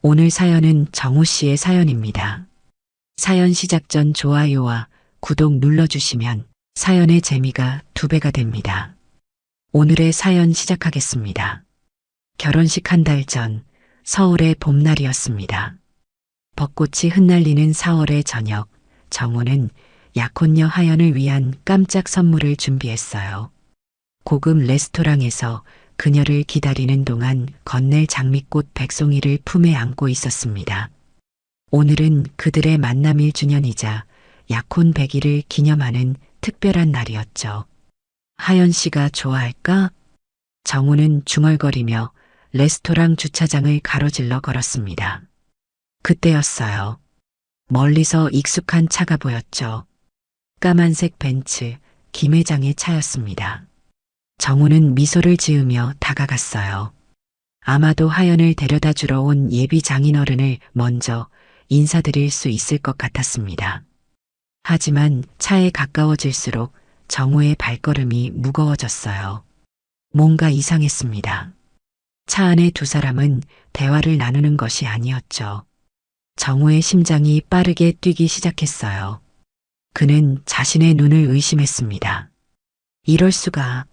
오늘 사연은 정우 씨의 사연입니다. 사연 시작 전 좋아요와 구독 눌러주시면 사연의 재미가 2배가 됩니다. 오늘의 사연 시작하겠습니다. 결혼식 한 달 전 서울의 봄날이었습니다. 벚꽃이 흩날리는 4월의 저녁, 정우는 약혼녀 하연을 위한 깜짝 선물을 준비했어요. 고급 레스토랑에서 그녀를 기다리는 동안 건넬 장미꽃 백송이를 품에 안고 있었습니다. 오늘은 그들의 만남 1주년이자 약혼 100일을 기념하는 특별한 날이었죠. 하연 씨가 좋아할까? 정우는 중얼거리며 레스토랑 주차장을 가로질러 걸었습니다. 그때였어요. 멀리서 익숙한 차가 보였죠. 까만색 벤츠, 김 회장의 차였습니다. 정우는 미소를 지으며 다가갔어요. 아마도 하연을 데려다 주러 온 예비 장인어른을 먼저 인사드릴 수 있을 것 같았습니다. 하지만 차에 가까워질수록 정우의 발걸음이 무거워졌어요. 뭔가 이상했습니다. 차 안의 두 사람은 대화를 나누는 것이 아니었죠. 정우의 심장이 빠르게 뛰기 시작했어요. 그는 자신의 눈을 의심했습니다. 이럴 수가.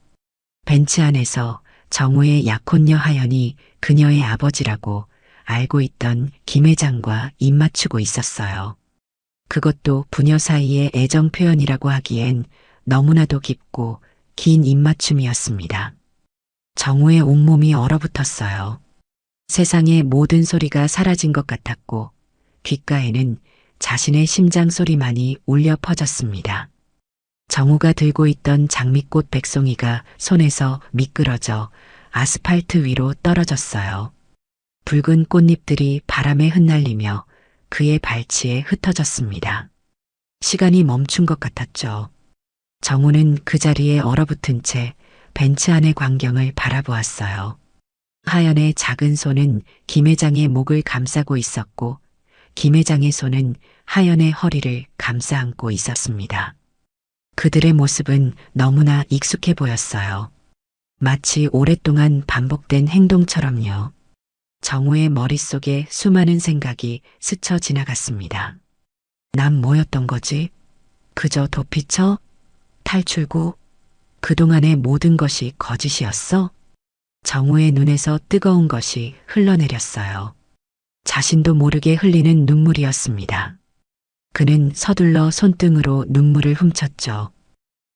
벤츠 안에서 정우의 약혼녀 하연이 그녀의 아버지라고 알고 있던 김 회장과 입맞추고 있었어요. 그것도 부녀 사이의 애정 표현이라고 하기엔 너무나도 깊고 긴 입맞춤이었습니다. 정우의 온몸이 얼어붙었어요. 세상의 모든 소리가 사라진 것 같았고 귓가에는 자신의 심장 소리만이 울려 퍼졌습니다. 정우가 들고 있던 장미꽃 백송이가 손에서 미끄러져 아스팔트 위로 떨어졌어요. 붉은 꽃잎들이 바람에 흩날리며 그의 발치에 흩어졌습니다. 시간이 멈춘 것 같았죠. 정우는 그 자리에 얼어붙은 채 벤츠 안의 광경을 바라보았어요. 하연의 작은 손은 김 회장의 목을 감싸고 있었고 김 회장의 손은 하연의 허리를 감싸 안고 있었습니다. 그들의 모습은 너무나 익숙해 보였어요. 마치 오랫동안 반복된 행동처럼요. 정우의 머릿속에 수많은 생각이 스쳐 지나갔습니다. 난 뭐였던 거지? 그저 도피처? 탈출구? 그동안의 모든 것이 거짓이었어? 정우의 눈에서 뜨거운 것이 흘러내렸어요. 자신도 모르게 흘리는 눈물이었습니다. 그는 서둘러 손등으로 눈물을 훔쳤죠.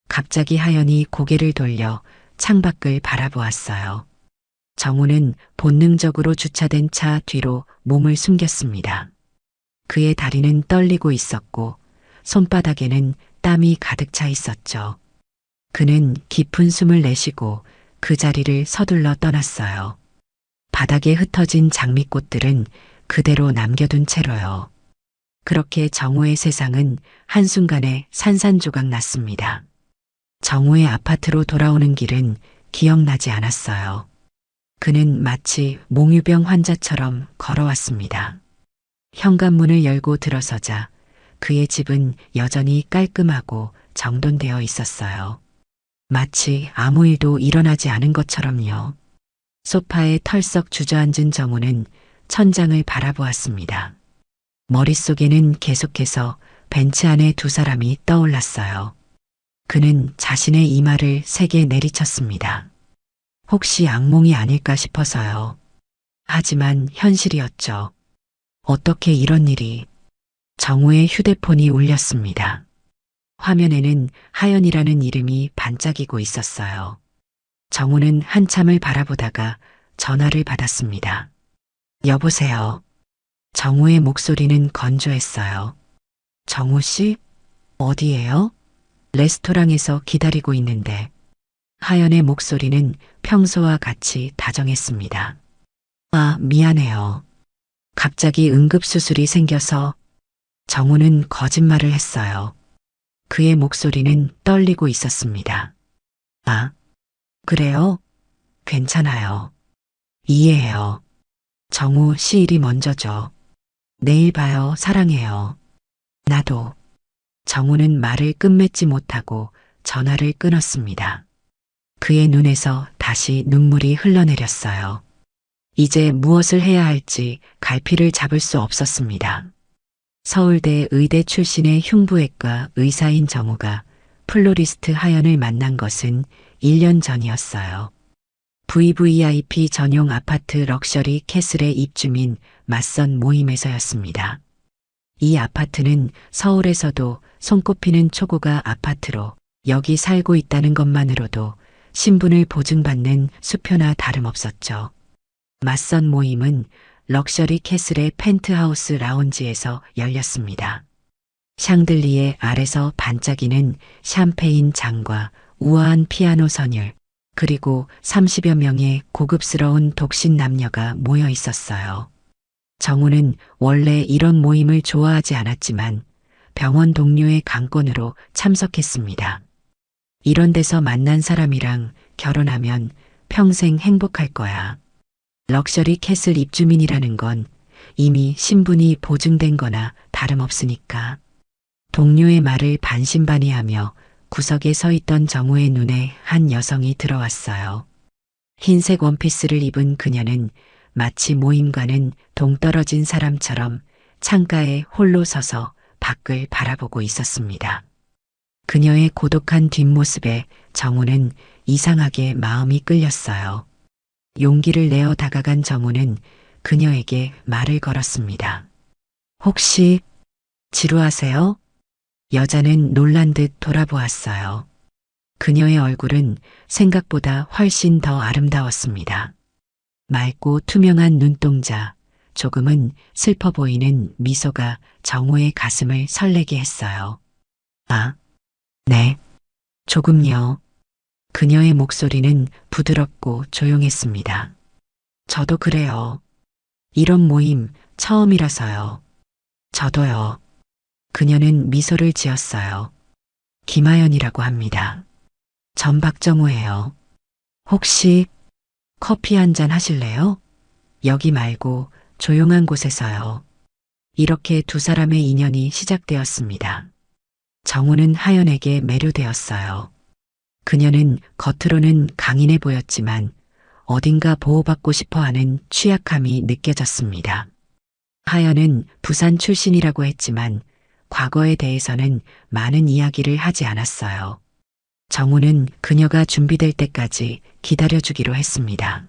갑자기 하연이 고개를 돌려 창밖을 바라보았어요. 정우는 본능적으로 주차된 차 뒤로 몸을 숨겼습니다. 그의 다리는 떨리고 있었고 손바닥에는 땀이 가득 차 있었죠. 그는 깊은 숨을 내쉬고 그 자리를 서둘러 떠났어요. 바닥에 흩어진 장미꽃들은 그대로 남겨둔 채로요. 그렇게 정우의 세상은 한순간에 산산조각 났습니다. 정우의 아파트로 돌아오는 길은 기억나지 않았어요. 그는 마치 몽유병 환자처럼 걸어왔습니다. 현관문을 열고 들어서자 그의 집은 여전히 깔끔하고 정돈되어 있었어요. 마치 아무 일도 일어나지 않은 것처럼요. 소파에 털썩 주저앉은 정우는 천장을 바라보았습니다. 머릿속에는 계속해서 벤츠 안에 두 사람이 떠올랐어요. 그는 자신의 이마를 세게 내리쳤습니다. 혹시 악몽이 아닐까 싶어서요. 하지만 현실이었죠. 어떻게 이런 일이. 정우의 휴대폰이 울렸습니다. 화면에는 하연이라는 이름이 반짝이고 있었어요. 정우는 한참을 바라보다가 전화를 받았습니다. 여보세요. 정우의 목소리는 건조했어요. 정우 씨? 어디예요? 레스토랑에서 기다리고 있는데. 하연의 목소리는 평소와 같이 다정했습니다. 아, 미안해요. 갑자기 응급수술이 생겨서. 정우는 거짓말을 했어요. 그의 목소리는 떨리고 있었습니다. 아, 그래요? 괜찮아요. 이해해요. 정우 씨 일이 먼저죠. 내일 봐요. 사랑해요. 나도. 정우는 말을 끝맺지 못하고 전화를 끊었습니다. 그의 눈에서 다시 눈물이 흘러내렸어요. 이제 무엇을 해야 할지 갈피를 잡을 수 없었습니다. 서울대 의대 출신의 흉부외과 의사인 정우가 플로리스트 하연을 만난 것은 1년 전이었어요. VVIP 전용 아파트 럭셔리 캐슬의 입주민 맞선 모임에서였습니다. 이 아파트는 서울에서도 손꼽히는 초고가 아파트로 여기 살고 있다는 것만으로도 신분을 보증받는 수표나 다름없었죠. 맞선 모임은 럭셔리 캐슬의 펜트하우스 라운지에서 열렸습니다. 샹들리에 아래서 반짝이는 샴페인 잔과 우아한 피아노 선율, 그리고 30여 명의 고급스러운 독신 남녀가 모여 있었어요. 정우는 원래 이런 모임을 좋아하지 않았지만 병원 동료의 강권으로 참석했습니다. 이런 데서 만난 사람이랑 결혼하면 평생 행복할 거야. 럭셔리 캐슬 입주민이라는 건 이미 신분이 보증된 거나 다름없으니까. 동료의 말을 반신반의하며 구석에 서 있던 정우의 눈에 한 여성이 들어왔어요. 흰색 원피스를 입은 그녀는 마치 모임과는 동떨어진 사람처럼 창가에 홀로 서서 밖을 바라보고 있었습니다. 그녀의 고독한 뒷모습에 정우는 이상하게 마음이 끌렸어요. 용기를 내어 다가간 정우는 그녀에게 말을 걸었습니다. 혹시 지루하세요? 여자는 놀란 듯 돌아보았어요. 그녀의 얼굴은 생각보다 훨씬 더 아름다웠습니다. 맑고 투명한 눈동자, 조금은 슬퍼 보이는 미소가 정우의 가슴을 설레게 했어요. 아, 네, 조금요. 그녀의 목소리는 부드럽고 조용했습니다. 저도 그래요. 이런 모임 처음이라서요. 저도요. 그녀는 미소를 지었어요. 김하연이라고 합니다. 전 박정우예요. 혹시 커피 한 잔 하실래요? 여기 말고 조용한 곳에서요. 이렇게 두 사람의 인연이 시작되었습니다. 정우는 하연에게 매료되었어요. 그녀는 겉으로는 강인해 보였지만 어딘가 보호받고 싶어하는 취약함이 느껴졌습니다. 하연은 부산 출신이라고 했지만 과거에 대해서는 많은 이야기를 하지 않았어요. 정우는 그녀가 준비될 때까지 기다려주기로 했습니다.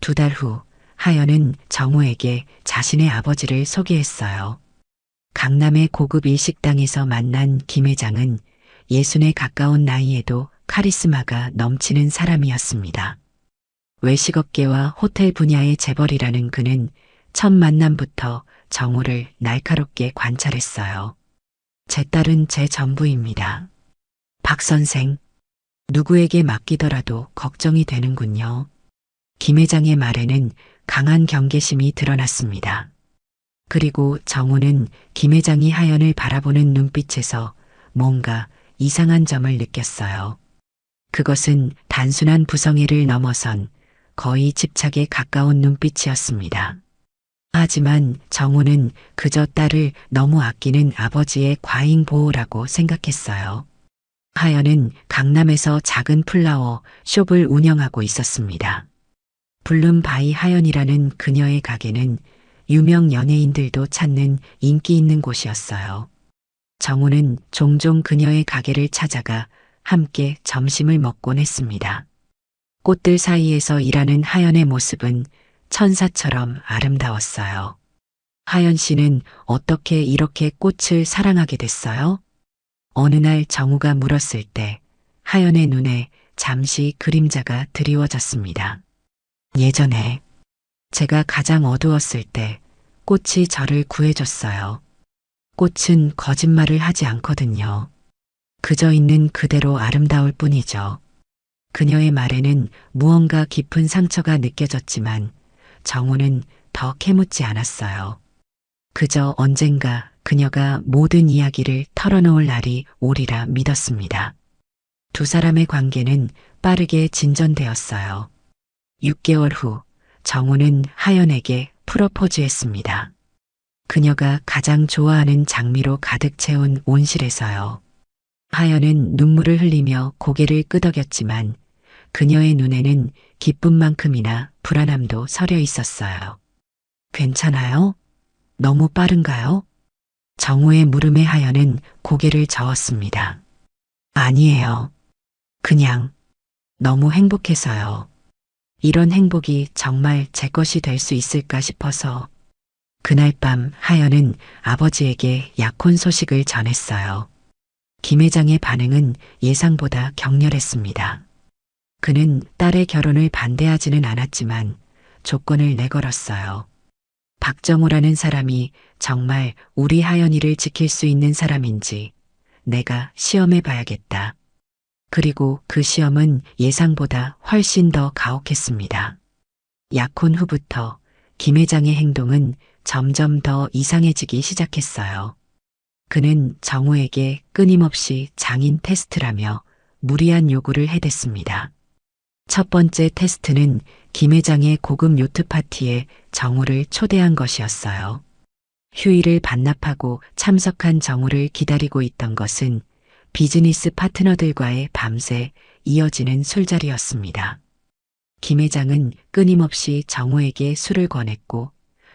2달 후 하연은 정우에게 자신의 아버지를 소개했어요. 강남의 고급 일식당에서 만난 김 회장은 60에 가까운 나이에도 카리스마가 넘치는 사람이었습니다. 외식업계와 호텔 분야의 재벌이라는 그는 첫 만남부터 정우를 날카롭게 관찰했어요. 제 딸은 제 전부입니다. 박 선생, 누구에게 맡기더라도 걱정이 되는군요. 김 회장의 말에는 강한 경계심이 드러났습니다. 그리고 정우는 김 회장이 하연을 바라보는 눈빛에서 뭔가 이상한 점을 느꼈어요. 그것은 단순한 부성애를 넘어선 거의 집착에 가까운 눈빛이었습니다. 하지만 정우는 그저 딸을 너무 아끼는 아버지의 과잉 보호라고 생각했어요. 하연은 강남에서 작은 플라워 숍을 운영하고 있었습니다. 블룸바이 하연이라는 그녀의 가게는 유명 연예인들도 찾는 인기 있는 곳이었어요. 정우는 종종 그녀의 가게를 찾아가 함께 점심을 먹곤 했습니다. 꽃들 사이에서 일하는 하연의 모습은 천사처럼 아름다웠어요. 하연 씨는 어떻게 이렇게 꽃을 사랑하게 됐어요? 어느 날 정우가 물었을 때 하연의 눈에 잠시 그림자가 드리워졌습니다. 예전에 제가 가장 어두웠을 때 꽃이 저를 구해줬어요. 꽃은 거짓말을 하지 않거든요. 그저 있는 그대로 아름다울 뿐이죠. 그녀의 말에는 무언가 깊은 상처가 느껴졌지만 정우는 더 캐묻지 않았어요. 그저 언젠가 그녀가 모든 이야기를 털어놓을 날이 오리라 믿었습니다. 두 사람의 관계는 빠르게 진전되었어요. 6개월 후 정우는 하연에게 프로포즈했습니다. 그녀가 가장 좋아하는 장미로 가득 채운 온실에서요. 하연은 눈물을 흘리며 고개를 끄덕였지만 그녀의 눈에는 기쁨만큼이나 불안함도 서려 있었어요. 괜찮아요? 너무 빠른가요? 정우의 물음에 하연은 고개를 저었습니다. 아니에요. 그냥 너무 행복해서요. 이런 행복이 정말 제 것이 될 수 있을까 싶어서. 그날 밤 하연은 아버지에게 약혼 소식을 전했어요. 김 회장의 반응은 예상보다 격렬했습니다. 그는 딸의 결혼을 반대하지는 않았지만 조건을 내걸었어요. 박정우라는 사람이 정말 우리 하연이를 지킬 수 있는 사람인지 내가 시험해 봐야겠다. 그리고 그 시험은 예상보다 훨씬 더 가혹했습니다. 약혼 후부터 김 회장의 행동은 점점 더 이상해지기 시작했어요. 그는 정우에게 끊임없이 장인 테스트라며 무리한 요구를 해댔습니다. 첫 번째 테스트는 김 회장의 고급 요트 파티에 정우를 초대한 것이었어요. 휴일을 반납하고 참석한 정우를 기다리고 있던 것은 비즈니스 파트너들과의 밤새 이어지는 술자리였습니다. 김 회장은 끊임없이 정우에게 술을 권했고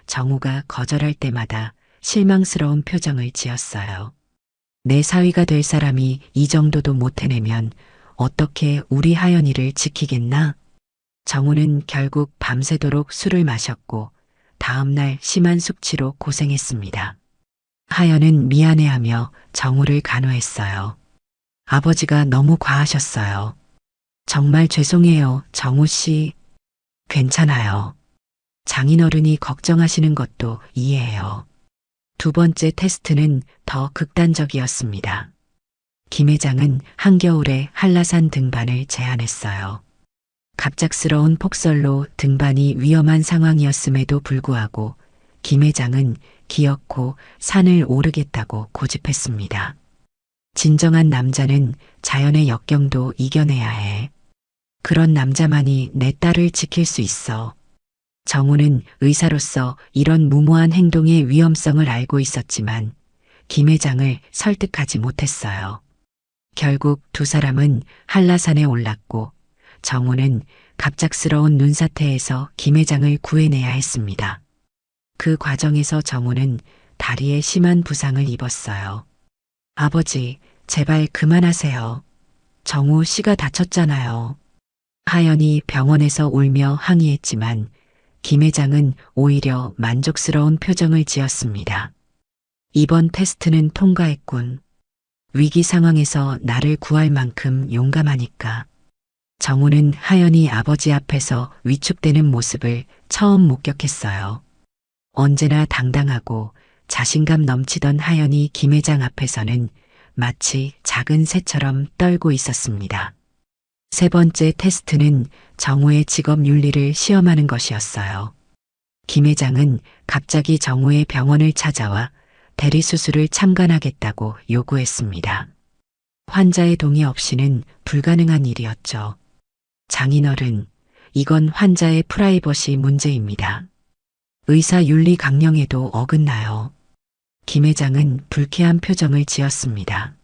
정우가 거절할 때마다 실망스러운 표정을 지었어요. 내 사위가 될 사람이 이 정도도 못 해내면 어떻게 우리 하연이를 지키겠나? 정우는 결국 밤새도록 술을 마셨고 다음날 심한 숙취로 고생했습니다. 하연은 미안해하며 정우를 간호했어요. 아버지가 너무 과하셨어요. 정말 죄송해요, 정우 씨. 괜찮아요. 장인어른이 걱정하시는 것도 이해해요. 두 번째 테스트는 더 극단적이었습니다. 김 회장은 한겨울에 한라산 등반을 제안했어요. 갑작스러운 폭설로 등반이 위험한 상황이었음에도 불구하고 김 회장은 기어코 산을 오르겠다고 고집했습니다. 진정한 남자는 자연의 역경도 이겨내야 해. 그런 남자만이 내 딸을 지킬 수 있어. 정우는 의사로서 이런 무모한 행동의 위험성을 알고 있었지만 김 회장을 설득하지 못했어요. 결국 두 사람은 한라산에 올랐고 정우는 갑작스러운 눈사태에서 김 회장을 구해내야 했습니다. 그 과정에서 정우는 다리에 심한 부상을 입었어요. 아버지, 제발 그만하세요. 정우 씨가 다쳤잖아요. 하연이 병원에서 울며 항의했지만 김 회장은 오히려 만족스러운 표정을 지었습니다. 이번 테스트는 통과했군. 위기 상황에서 나를 구할 만큼 용감하니까. 정우는 하연이 아버지 앞에서 위축되는 모습을 처음 목격했어요. 언제나 당당하고 자신감 넘치던 하연이 김 회장 앞에서는 마치 작은 새처럼 떨고 있었습니다. 세 번째 테스트는 정우의 직업 윤리를 시험하는 것이었어요. 김 회장은 갑자기 정우의 병원을 찾아와 대리수술을 참관하겠다고 요구했습니다. 환자의 동의 없이는 불가능한 일이었죠. 장인어른, 이건 환자의 프라이버시 문제입니다. 의사 윤리 강령에도 어긋나요. 김 회장은 불쾌한 표정을 지었습니다.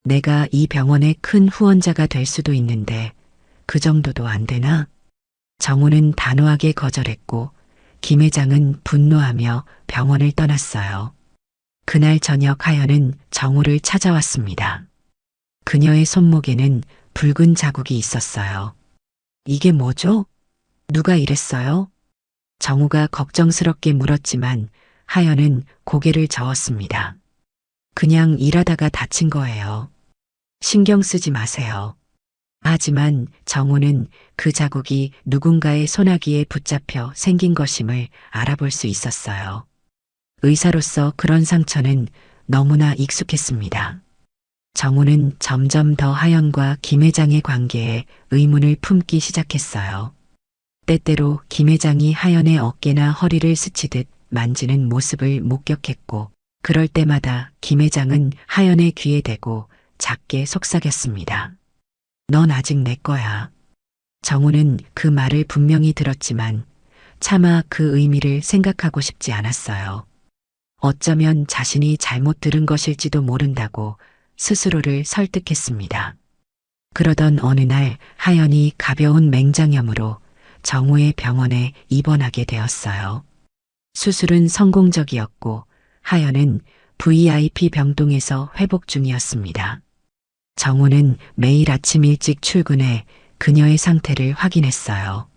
내가 이 병원의 큰 후원자가 될 수도 있는데 그 정도도 안 되나? 정우는 단호하게 거절했고 김 회장은 분노하며 병원을 떠났어요. 그날 저녁 하연은 정우를 찾아왔습니다. 그녀의 손목에는 붉은 자국이 있었어요. 이게 뭐죠? 누가 이랬어요? 정우가 걱정스럽게 물었지만 하연은 고개를 저었습니다. 그냥 일하다가 다친 거예요. 신경 쓰지 마세요. 하지만 정우는 그 자국이 누군가의 소나기에 붙잡혀 생긴 것임을 알아볼 수 있었어요. 의사로서 그런 상처는 너무나 익숙했습니다. 정우는 점점 더 하연과 김 회장의 관계에 의문을 품기 시작했어요. 때때로 김 회장이 하연의 어깨나 허리를 스치듯 만지는 모습을 목격했고 그럴 때마다 김 회장은 하연의 귀에 대고 작게 속삭였습니다. 넌 아직 내 거야. 정우는 그 말을 분명히 들었지만 차마 그 의미를 생각하고 싶지 않았어요. 어쩌면 자신이 잘못 들은 것일지도 모른다고 스스로를 설득했습니다. 그러던 어느 날 하연이 가벼운 맹장염으로 정우의 병원에 입원하게 되었어요. 수술은 성공적이었고 하연은 VIP 병동에서 회복 중이었습니다. 정우는 매일 아침 일찍 출근해 그녀의 상태를 확인했어요.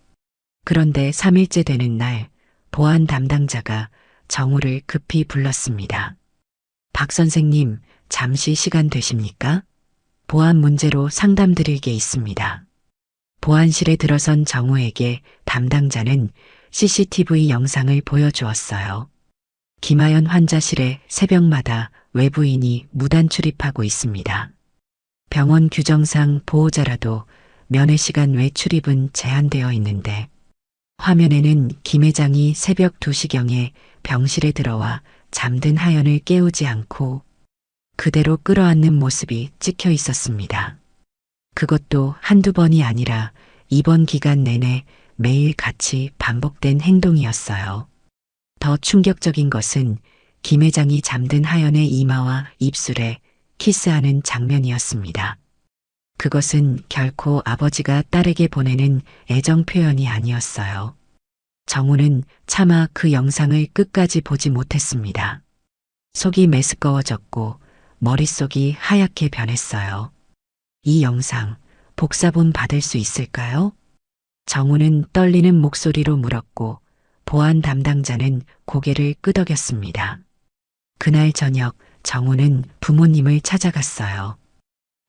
그런데 3일째 되는 날 보안 담당자가 정우를 급히 불렀습니다. 박 선생님, 잠시 시간 되십니까? 보안 문제로 상담드릴 게 있습니다. 보안실에 들어선 정우에게 담당자는 CCTV 영상을 보여주었어요. 김하연 환자실에 새벽마다 외부인이 무단 출입하고 있습니다. 병원 규정상 보호자라도 면회 시간 외 출입은 제한되어 있는데 화면에는 김 회장이 새벽 2시경에 병실에 들어와 잠든 하연을 깨우지 않고 그대로 끌어안는 모습이 찍혀 있었습니다. 그것도 한두 번이 아니라 입원 기간 내내 매일 같이 반복된 행동이었어요. 더 충격적인 것은 김 회장이 잠든 하연의 이마와 입술에 키스하는 장면이었습니다. 그것은 결코 아버지가 딸에게 보내는 애정 표현이 아니었어요. 정우는 차마 그 영상을 끝까지 보지 못했습니다. 속이 메스꺼워졌고 머릿속이 하얗게 변했어요. 이 영상 복사본 받을 수 있을까요? 정우는 떨리는 목소리로 물었고 보안 담당자는 고개를 끄덕였습니다. 그날 저녁 정우는 부모님을 찾아갔어요.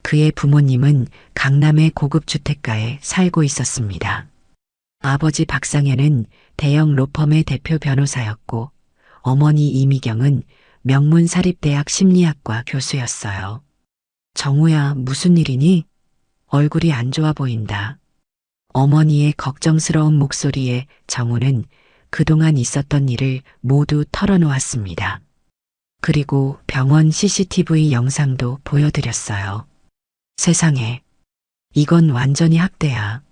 그의 부모님은 강남의 고급 주택가에 살고 있었습니다. 아버지 박상현은 대형 로펌의 대표 변호사였고 어머니 이미경은 명문 사립대학 심리학과 교수였어요. 정우야, 무슨 일이니? 얼굴이 안 좋아 보인다. 어머니의 걱정스러운 목소리에 정우는 그동안 있었던 일을 모두 털어놓았습니다. 그리고 병원 CCTV 영상도 보여드렸어요. 세상에, 이건 완전히 학대야.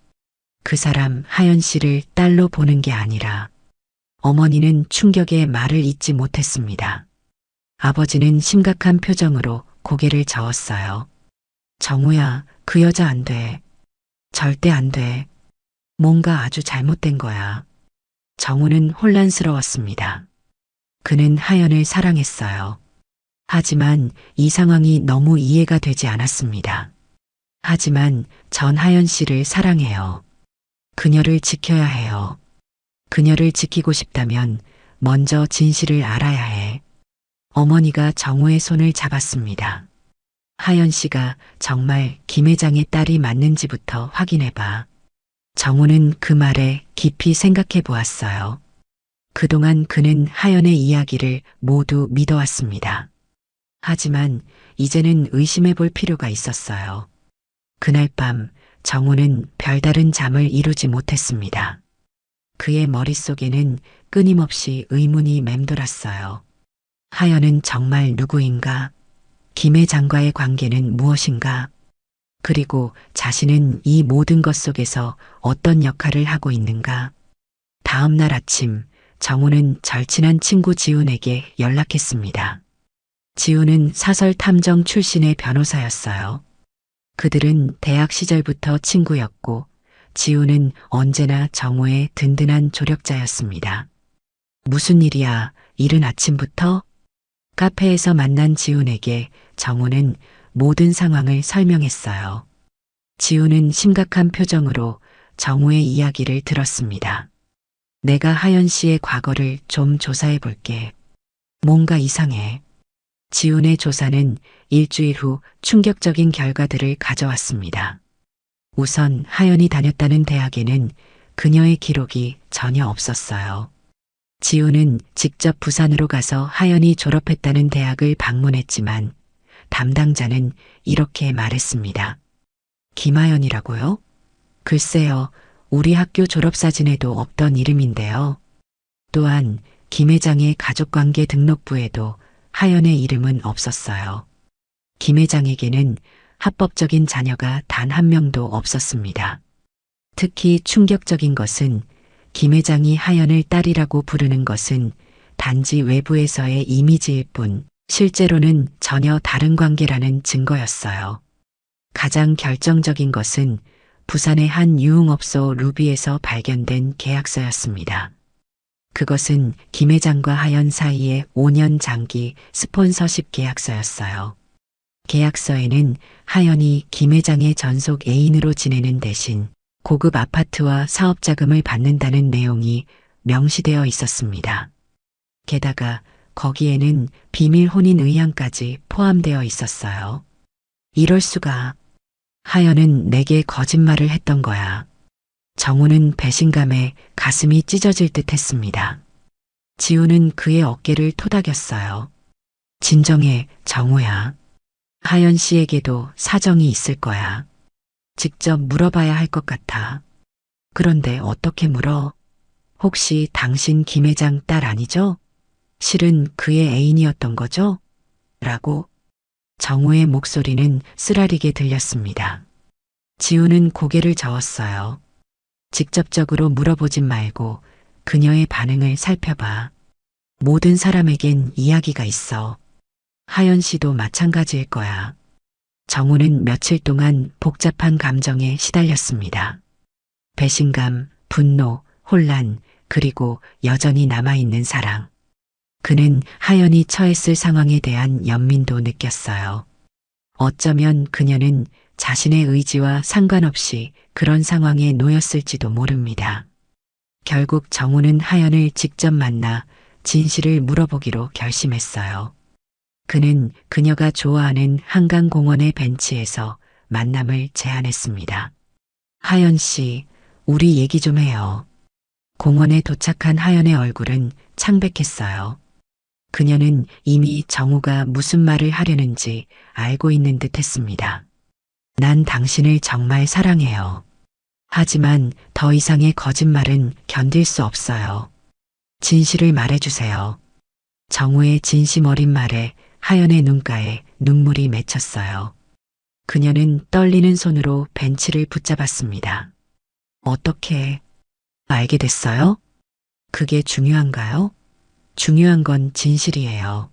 그 사람 하연 씨를 딸로 보는 게 아니라 어머니는 충격에 말을 잇지 못했습니다. 아버지는 심각한 표정으로 고개를 저었어요. 정우야, 그 여자 안 돼. 절대 안 돼. 뭔가 아주 잘못된 거야. 정우는 혼란스러웠습니다. 그는 하연을 사랑했어요. 하지만 이 상황이 너무 이해가 되지 않았습니다. 하지만 전 하연 씨를 사랑해요. 그녀를 지켜야 해요. 그녀를 지키고 싶다면 먼저 진실을 알아야 해. 어머니가 정우의 손을 잡았습니다. 하연 씨가 정말 김 회장의 딸이 맞는지부터 확인해봐. 정우는 그 말에 깊이 생각해 보았어요. 그동안 그는 하연의 이야기를 모두 믿어왔습니다. 하지만 이제는 의심해 볼 필요가 있었어요. 그날 밤 정우는 별다른 잠을 이루지 못했습니다. 그의 머릿속에는 끊임없이 의문이 맴돌았어요. 하연은 정말 누구인가? 김 회장과의 관계는 무엇인가? 그리고 자신은 이 모든 것 속에서 어떤 역할을 하고 있는가? 다음 날 아침 정우는 절친한 친구 지훈에게 연락했습니다. 지훈은 사설 탐정 출신의 변호사였어요. 그들은 대학 시절부터 친구였고 지훈은 언제나 정우의 든든한 조력자였습니다. 무슨 일이야, 이른 아침부터? 카페에서 만난 지훈에게 정우는 모든 상황을 설명했어요. 지훈은 심각한 표정으로 정우의 이야기를 들었습니다. 내가 하연 씨의 과거를 좀 조사해 볼게. 뭔가 이상해. 지훈의 조사는 일주일 후 충격적인 결과들을 가져왔습니다. 우선 하연이 다녔다는 대학에는 그녀의 기록이 전혀 없었어요. 지훈은 직접 부산으로 가서 하연이 졸업했다는 대학을 방문했지만 담당자는 이렇게 말했습니다. 김하연이라고요? 글쎄요, 우리 학교 졸업사진에도 없던 이름인데요. 또한 김 회장의 가족관계 등록부에도 하연의 이름은 없었어요. 김 회장에게는 합법적인 자녀가 단 한 명도 없었습니다. 특히 충격적인 것은 김 회장이 하연을 딸이라고 부르는 것은 단지 외부에서의 이미지일 뿐 실제로는 전혀 다른 관계라는 증거였어요. 가장 결정적인 것은 부산의 한 유흥업소 루비에서 발견된 계약서였습니다. 그것은 김 회장과 하연 사이의 5년 장기 스폰서십 계약서였어요. 계약서에는 하연이 김 회장의 전속 애인으로 지내는 대신 고급 아파트와 사업 자금을 받는다는 내용이 명시되어 있었습니다. 게다가 거기에는 비밀 혼인 의향까지 포함되어 있었어요. 이럴 수가. 하연은 내게 거짓말을 했던 거야. 정우는 배신감에 가슴이 찢어질 듯 했습니다. 지우는 그의 어깨를 토닥였어요. 진정해, 정우야. 하연 씨에게도 사정이 있을 거야. 직접 물어봐야 할 것 같아. 그런데 어떻게 물어? 혹시 당신 김 회장 딸 아니죠? 실은 그의 애인이었던 거죠? 라고 정우의 목소리는 쓰라리게 들렸습니다. 지우는 고개를 저었어요. 직접적으로 물어보진 말고 그녀의 반응을 살펴봐. 모든 사람에겐 이야기가 있어. 하연 씨도 마찬가지일 거야. 정우는 며칠 동안 복잡한 감정에 시달렸습니다. 배신감, 분노, 혼란, 그리고 여전히 남아있는 사랑. 그는 하연이 처했을 상황에 대한 연민도 느꼈어요. 어쩌면 그녀는 자신의 의지와 상관없이 그런 상황에 놓였을지도 모릅니다. 결국 정우는 하연을 직접 만나 진실을 물어보기로 결심했어요. 그는 그녀가 좋아하는 한강공원의 벤치에서 만남을 제안했습니다. 하연 씨, 우리 얘기 좀 해요. 공원에 도착한 하연의 얼굴은 창백했어요. 그녀는 이미 정우가 무슨 말을 하려는지 알고 있는 듯 했습니다. 난 당신을 정말 사랑해요. 하지만 더 이상의 거짓말은 견딜 수 없어요. 진실을 말해주세요. 정우의 진심 어린 말에 하연의 눈가에 눈물이 맺혔어요. 그녀는 떨리는 손으로 벤치를 붙잡았습니다. 어떻게 알게 됐어요? 그게 중요한가요? 중요한 건 진실이에요.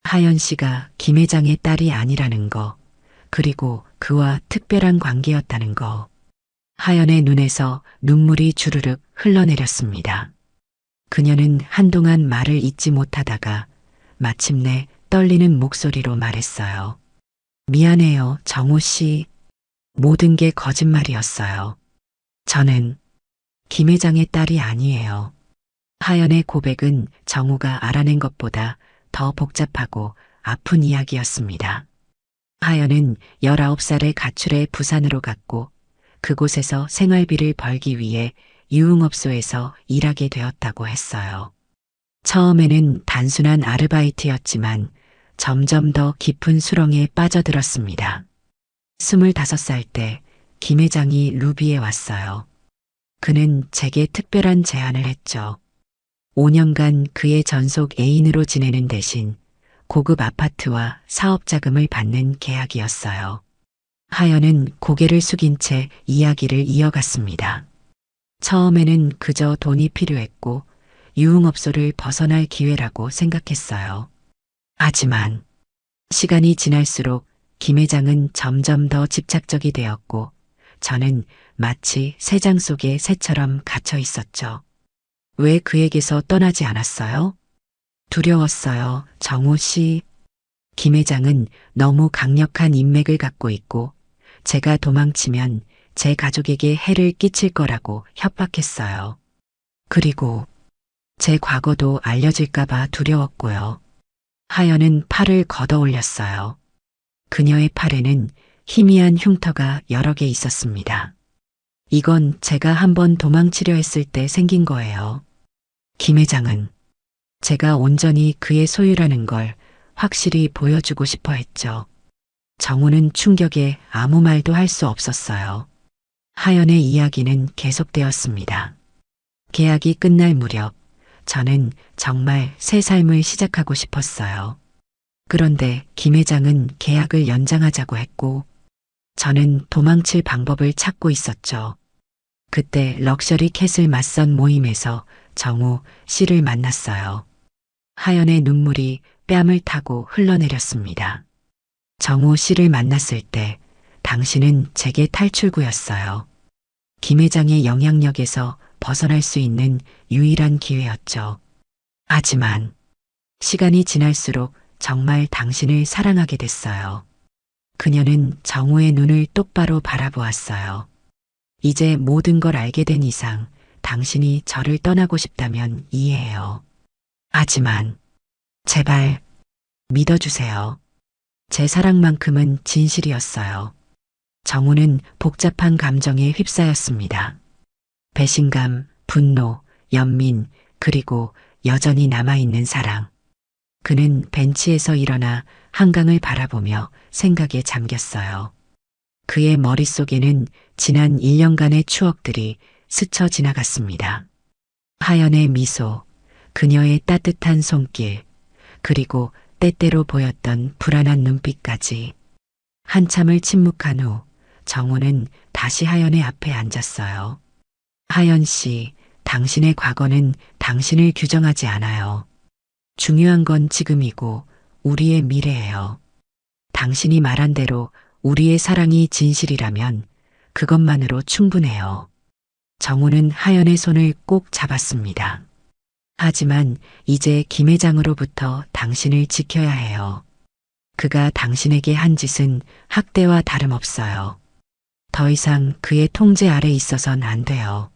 하연 씨가 김 회장의 딸이 아니라는 거, 그리고 그와 특별한 관계였다는 거. 하연의 눈에서 눈물이 주르륵 흘러내렸습니다. 그녀는 한동안 말을 잇지 못하다가 마침내 떨리는 목소리로 말했어요. 미안해요, 정우 씨. 모든 게 거짓말이었어요. 저는 김 회장의 딸이 아니에요. 하연의 고백은 정우가 알아낸 것보다 더 복잡하고 아픈 이야기였습니다. 하연은 19살에 가출해 부산으로 갔고 그곳에서 생활비를 벌기 위해 유흥업소에서 일하게 되었다고 했어요. 처음에는 단순한 아르바이트였지만 점점 더 깊은 수렁에 빠져들었습니다. 25살 때 김 회장이 루비에 왔어요. 그는 제게 특별한 제안을 했죠. 5년간 그의 전속 애인으로 지내는 대신 고급 아파트와 사업 자금을 받는 계약이었어요. 하연은 고개를 숙인 채 이야기를 이어갔습니다. 처음에는 그저 돈이 필요했고 유흥업소를 벗어날 기회라고 생각했어요. 하지만 시간이 지날수록 김 회장은 점점 더 집착적이 되었고 저는 마치 새장 속의 새처럼 갇혀 있었죠. 왜 그에게서 떠나지 않았어요? 두려웠어요, 정우 씨. 김 회장은 너무 강력한 인맥을 갖고 있고 제가 도망치면 제 가족에게 해를 끼칠 거라고 협박했어요. 그리고 제 과거도 알려질까봐 두려웠고요. 하연은 팔을 걷어 올렸어요. 그녀의 팔에는 희미한 흉터가 여러 개 있었습니다. 이건 제가 한번 도망치려 했을 때 생긴 거예요. 김 회장은 제가 온전히 그의 소유라는 걸 확실히 보여주고 싶어 했죠. 정우는 충격에 아무 말도 할 수 없었어요. 하연의 이야기는 계속되었습니다. 계약이 끝날 무렵 저는 정말 새 삶을 시작하고 싶었어요. 그런데 김 회장은 계약을 연장하자고 했고 저는 도망칠 방법을 찾고 있었죠. 그때 럭셔리 캣을 맞선 모임에서 정우 씨를 만났어요. 하연의 눈물이 뺨을 타고 흘러내렸습니다. 정우 씨를 만났을 때 당신은 제게 탈출구였어요. 김 회장의 영향력에서 벗어날 수 있는 유일한 기회였죠. 하지만 시간이 지날수록 정말 당신을 사랑하게 됐어요. 그녀는 정우의 눈을 똑바로 바라보았어요. 이제 모든 걸 알게 된 이상 당신이 저를 떠나고 싶다면 이해해요. 하지만 제발 믿어주세요. 제 사랑만큼은 진실이었어요. 정우는 복잡한 감정에 휩싸였습니다. 배신감, 분노, 연민, 그리고 여전히 남아있는 사랑. 그는 벤치에서 일어나 한강을 바라보며 생각에 잠겼어요. 그의 머릿속에는 지난 1년간의 추억들이 스쳐 지나갔습니다. 하연의 미소, 그녀의 따뜻한 손길, 그리고 때때로 보였던 불안한 눈빛까지. 한참을 침묵한 후 정우는 다시 하연의 앞에 앉았어요. 하연 씨, 당신의 과거는 당신을 규정하지 않아요. 중요한 건 지금이고 우리의 미래예요. 당신이 말한 대로 우리의 사랑이 진실이라면 그것만으로 충분해요. 정우는 하연의 손을 꼭 잡았습니다. 하지만 이제 김 회장으로부터 당신을 지켜야 해요. 그가 당신에게 한 짓은 학대와 다름없어요. 더 이상 그의 통제 아래 있어선 안 돼요.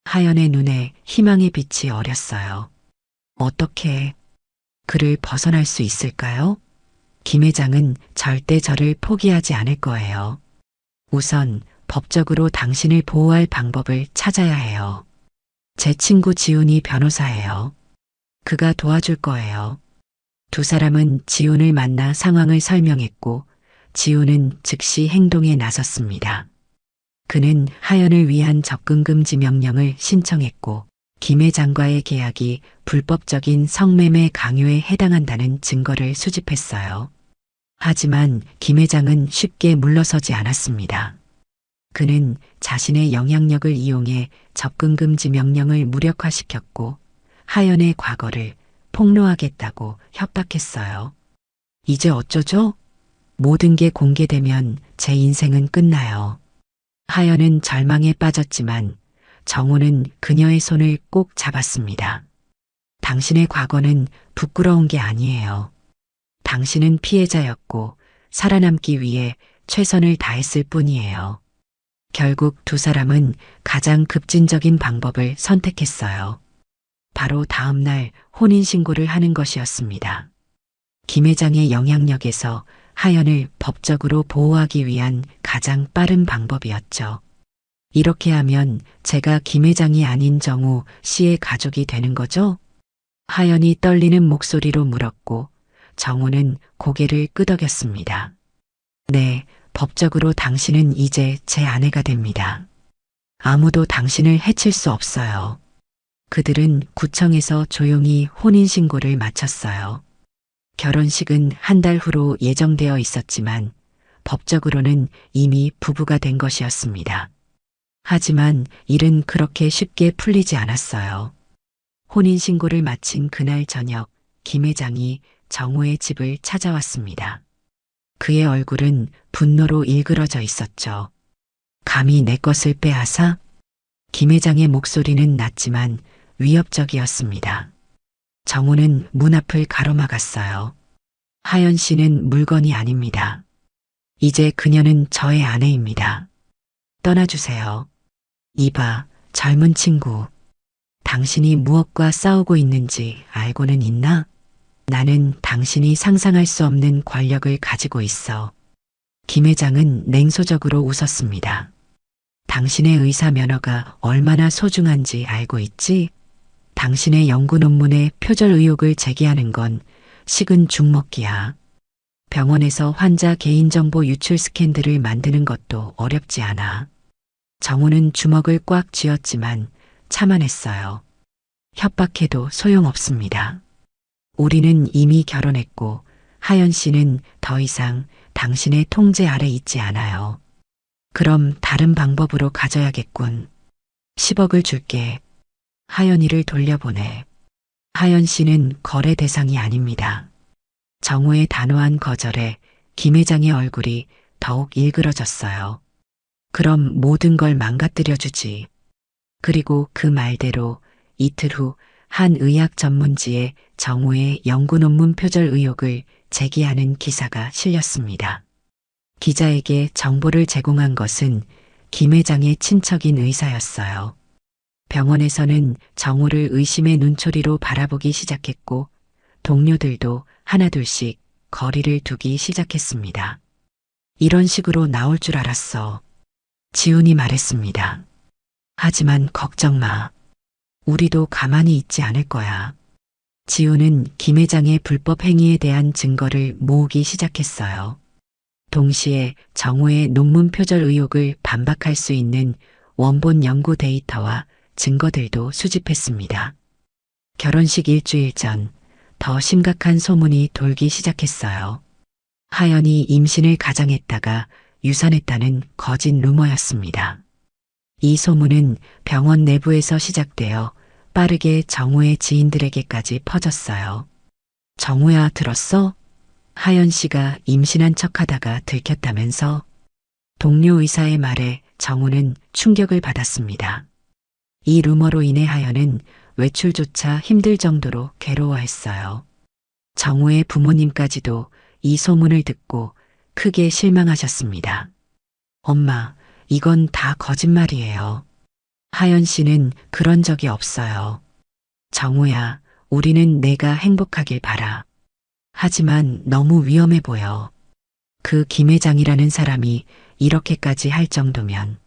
하연의 눈에 희망의 빛이 어렸어요. 어떻게 그를 벗어날 수 있을까요? 김 회장은 절대 저를 포기하지 않을 거예요. 우선 법적으로 당신을 보호할 방법을 찾아야 해요. 제 친구 지훈이 변호사예요. 그가 도와줄 거예요. 두 사람은 지훈을 만나 상황을 설명했고 지훈은 즉시 행동에 나섰습니다. 그는 하연을 위한 접근금지 명령을 신청했고 김 회장과의 계약이 불법적인 성매매 강요에 해당한다는 증거를 수집했어요. 하지만 김 회장은 쉽게 물러서지 않았습니다. 그는 자신의 영향력을 이용해 접근금지 명령을 무력화시켰고 하연의 과거를 폭로하겠다고 협박했어요. 이제 어쩌죠? 모든 게 공개되면 제 인생은 끝나요. 하연은 절망에 빠졌지만 정우는 그녀의 손을 꼭 잡았습니다. 당신의 과거는 부끄러운 게 아니에요. 당신은 피해자였고 살아남기 위해 최선을 다했을 뿐이에요. 결국 두 사람은 가장 급진적인 방법을 선택했어요. 바로 다음 날 혼인신고를 하는 것이었습니다. 김 회장의 영향력에서 하연을 법적으로 보호하기 위한 가장 빠른 방법이었죠. 이렇게 하면 제가 김 회장이 아닌 정우 씨의 가족이 되는 거죠? 하연이 떨리는 목소리로 물었고 정우는 고개를 끄덕였습니다. 네, 법적으로 당신은 이제 제 아내가 됩니다. 아무도 당신을 해칠 수 없어요. 그들은 구청에서 조용히 혼인신고를 마쳤어요. 결혼식은 한 달 후로 예정되어 있었지만 법적으로는 이미 부부가 된 것이었습니다. 하지만 일은 그렇게 쉽게 풀리지 않았어요. 혼인신고를 마친 그날 저녁 김 회장이 정우의 집을 찾아왔습니다. 그의 얼굴은 분노로 일그러져 있었죠. 감히 내 것을 빼앗아? 김 회장의 목소리는 낮지만 위협적이었습니다. 정우는 문 앞을 가로막았어요. 하연 씨는 물건이 아닙니다. 이제 그녀는 저의 아내입니다. 떠나주세요. 이봐, 젊은 친구. 당신이 무엇과 싸우고 있는지 알고는 있나? 나는 당신이 상상할 수 없는 권력을 가지고 있어. 김 회장은 냉소적으로 웃었습니다. 당신의 의사 면허가 얼마나 소중한지 알고 있지? 당신의 연구 논문에 표절 의혹을 제기하는 건 식은 죽 먹기야. 병원에서 환자 개인정보 유출 스캔들을 만드는 것도 어렵지 않아. 정우는 주먹을 꽉 쥐었지만 참아냈어요. 협박해도 소용없습니다. 우리는 이미 결혼했고 하연 씨는 더 이상 당신의 통제 아래 있지 않아요. 그럼 다른 방법으로 가져야겠군. 10억을 줄게. 하연이를 돌려보내. 하연 씨는 거래 대상이 아닙니다. 정우의 단호한 거절에 김 회장의 얼굴이 더욱 일그러졌어요. 그럼 모든 걸 망가뜨려주지. 그리고 그 말대로 이틀 후 한 의학 전문지에 정우의 연구 논문 표절 의혹을 제기하는 기사가 실렸습니다. 기자에게 정보를 제공한 것은 김 회장의 친척인 의사였어요. 병원에서는 정우를 의심의 눈초리로 바라보기 시작했고 동료들도 하나둘씩 거리를 두기 시작했습니다. 이런 식으로 나올 줄 알았어. 지훈이 말했습니다. 하지만 걱정 마. 우리도 가만히 있지 않을 거야. 지훈은 김 회장의 불법 행위에 대한 증거를 모으기 시작했어요. 동시에 정우의 논문 표절 의혹을 반박할 수 있는 원본 연구 데이터와 증거들도 수집했습니다. 결혼식 일주일 전 더 심각한 소문이 돌기 시작했어요. 하연이 임신을 가장했다가 유산했다는 거짓 루머였습니다. 이 소문은 병원 내부에서 시작되어 빠르게 정우의 지인들에게까지 퍼졌어요. 정우야, 들었어? 하연 씨가 임신한 척하다가 들켰다면서? 동료 의사의 말에 정우는 충격을 받았습니다. 이 루머로 인해 하연은 외출조차 힘들 정도로 괴로워했어요. 정우의 부모님까지도 이 소문을 듣고 크게 실망하셨습니다. 엄마, 이건 다 거짓말이에요. 하연 씨는 그런 적이 없어요. 정우야, 우리는 내가 행복하길 바라. 하지만 너무 위험해 보여. 그 김 회장이라는 사람이 이렇게까지 할 정도면.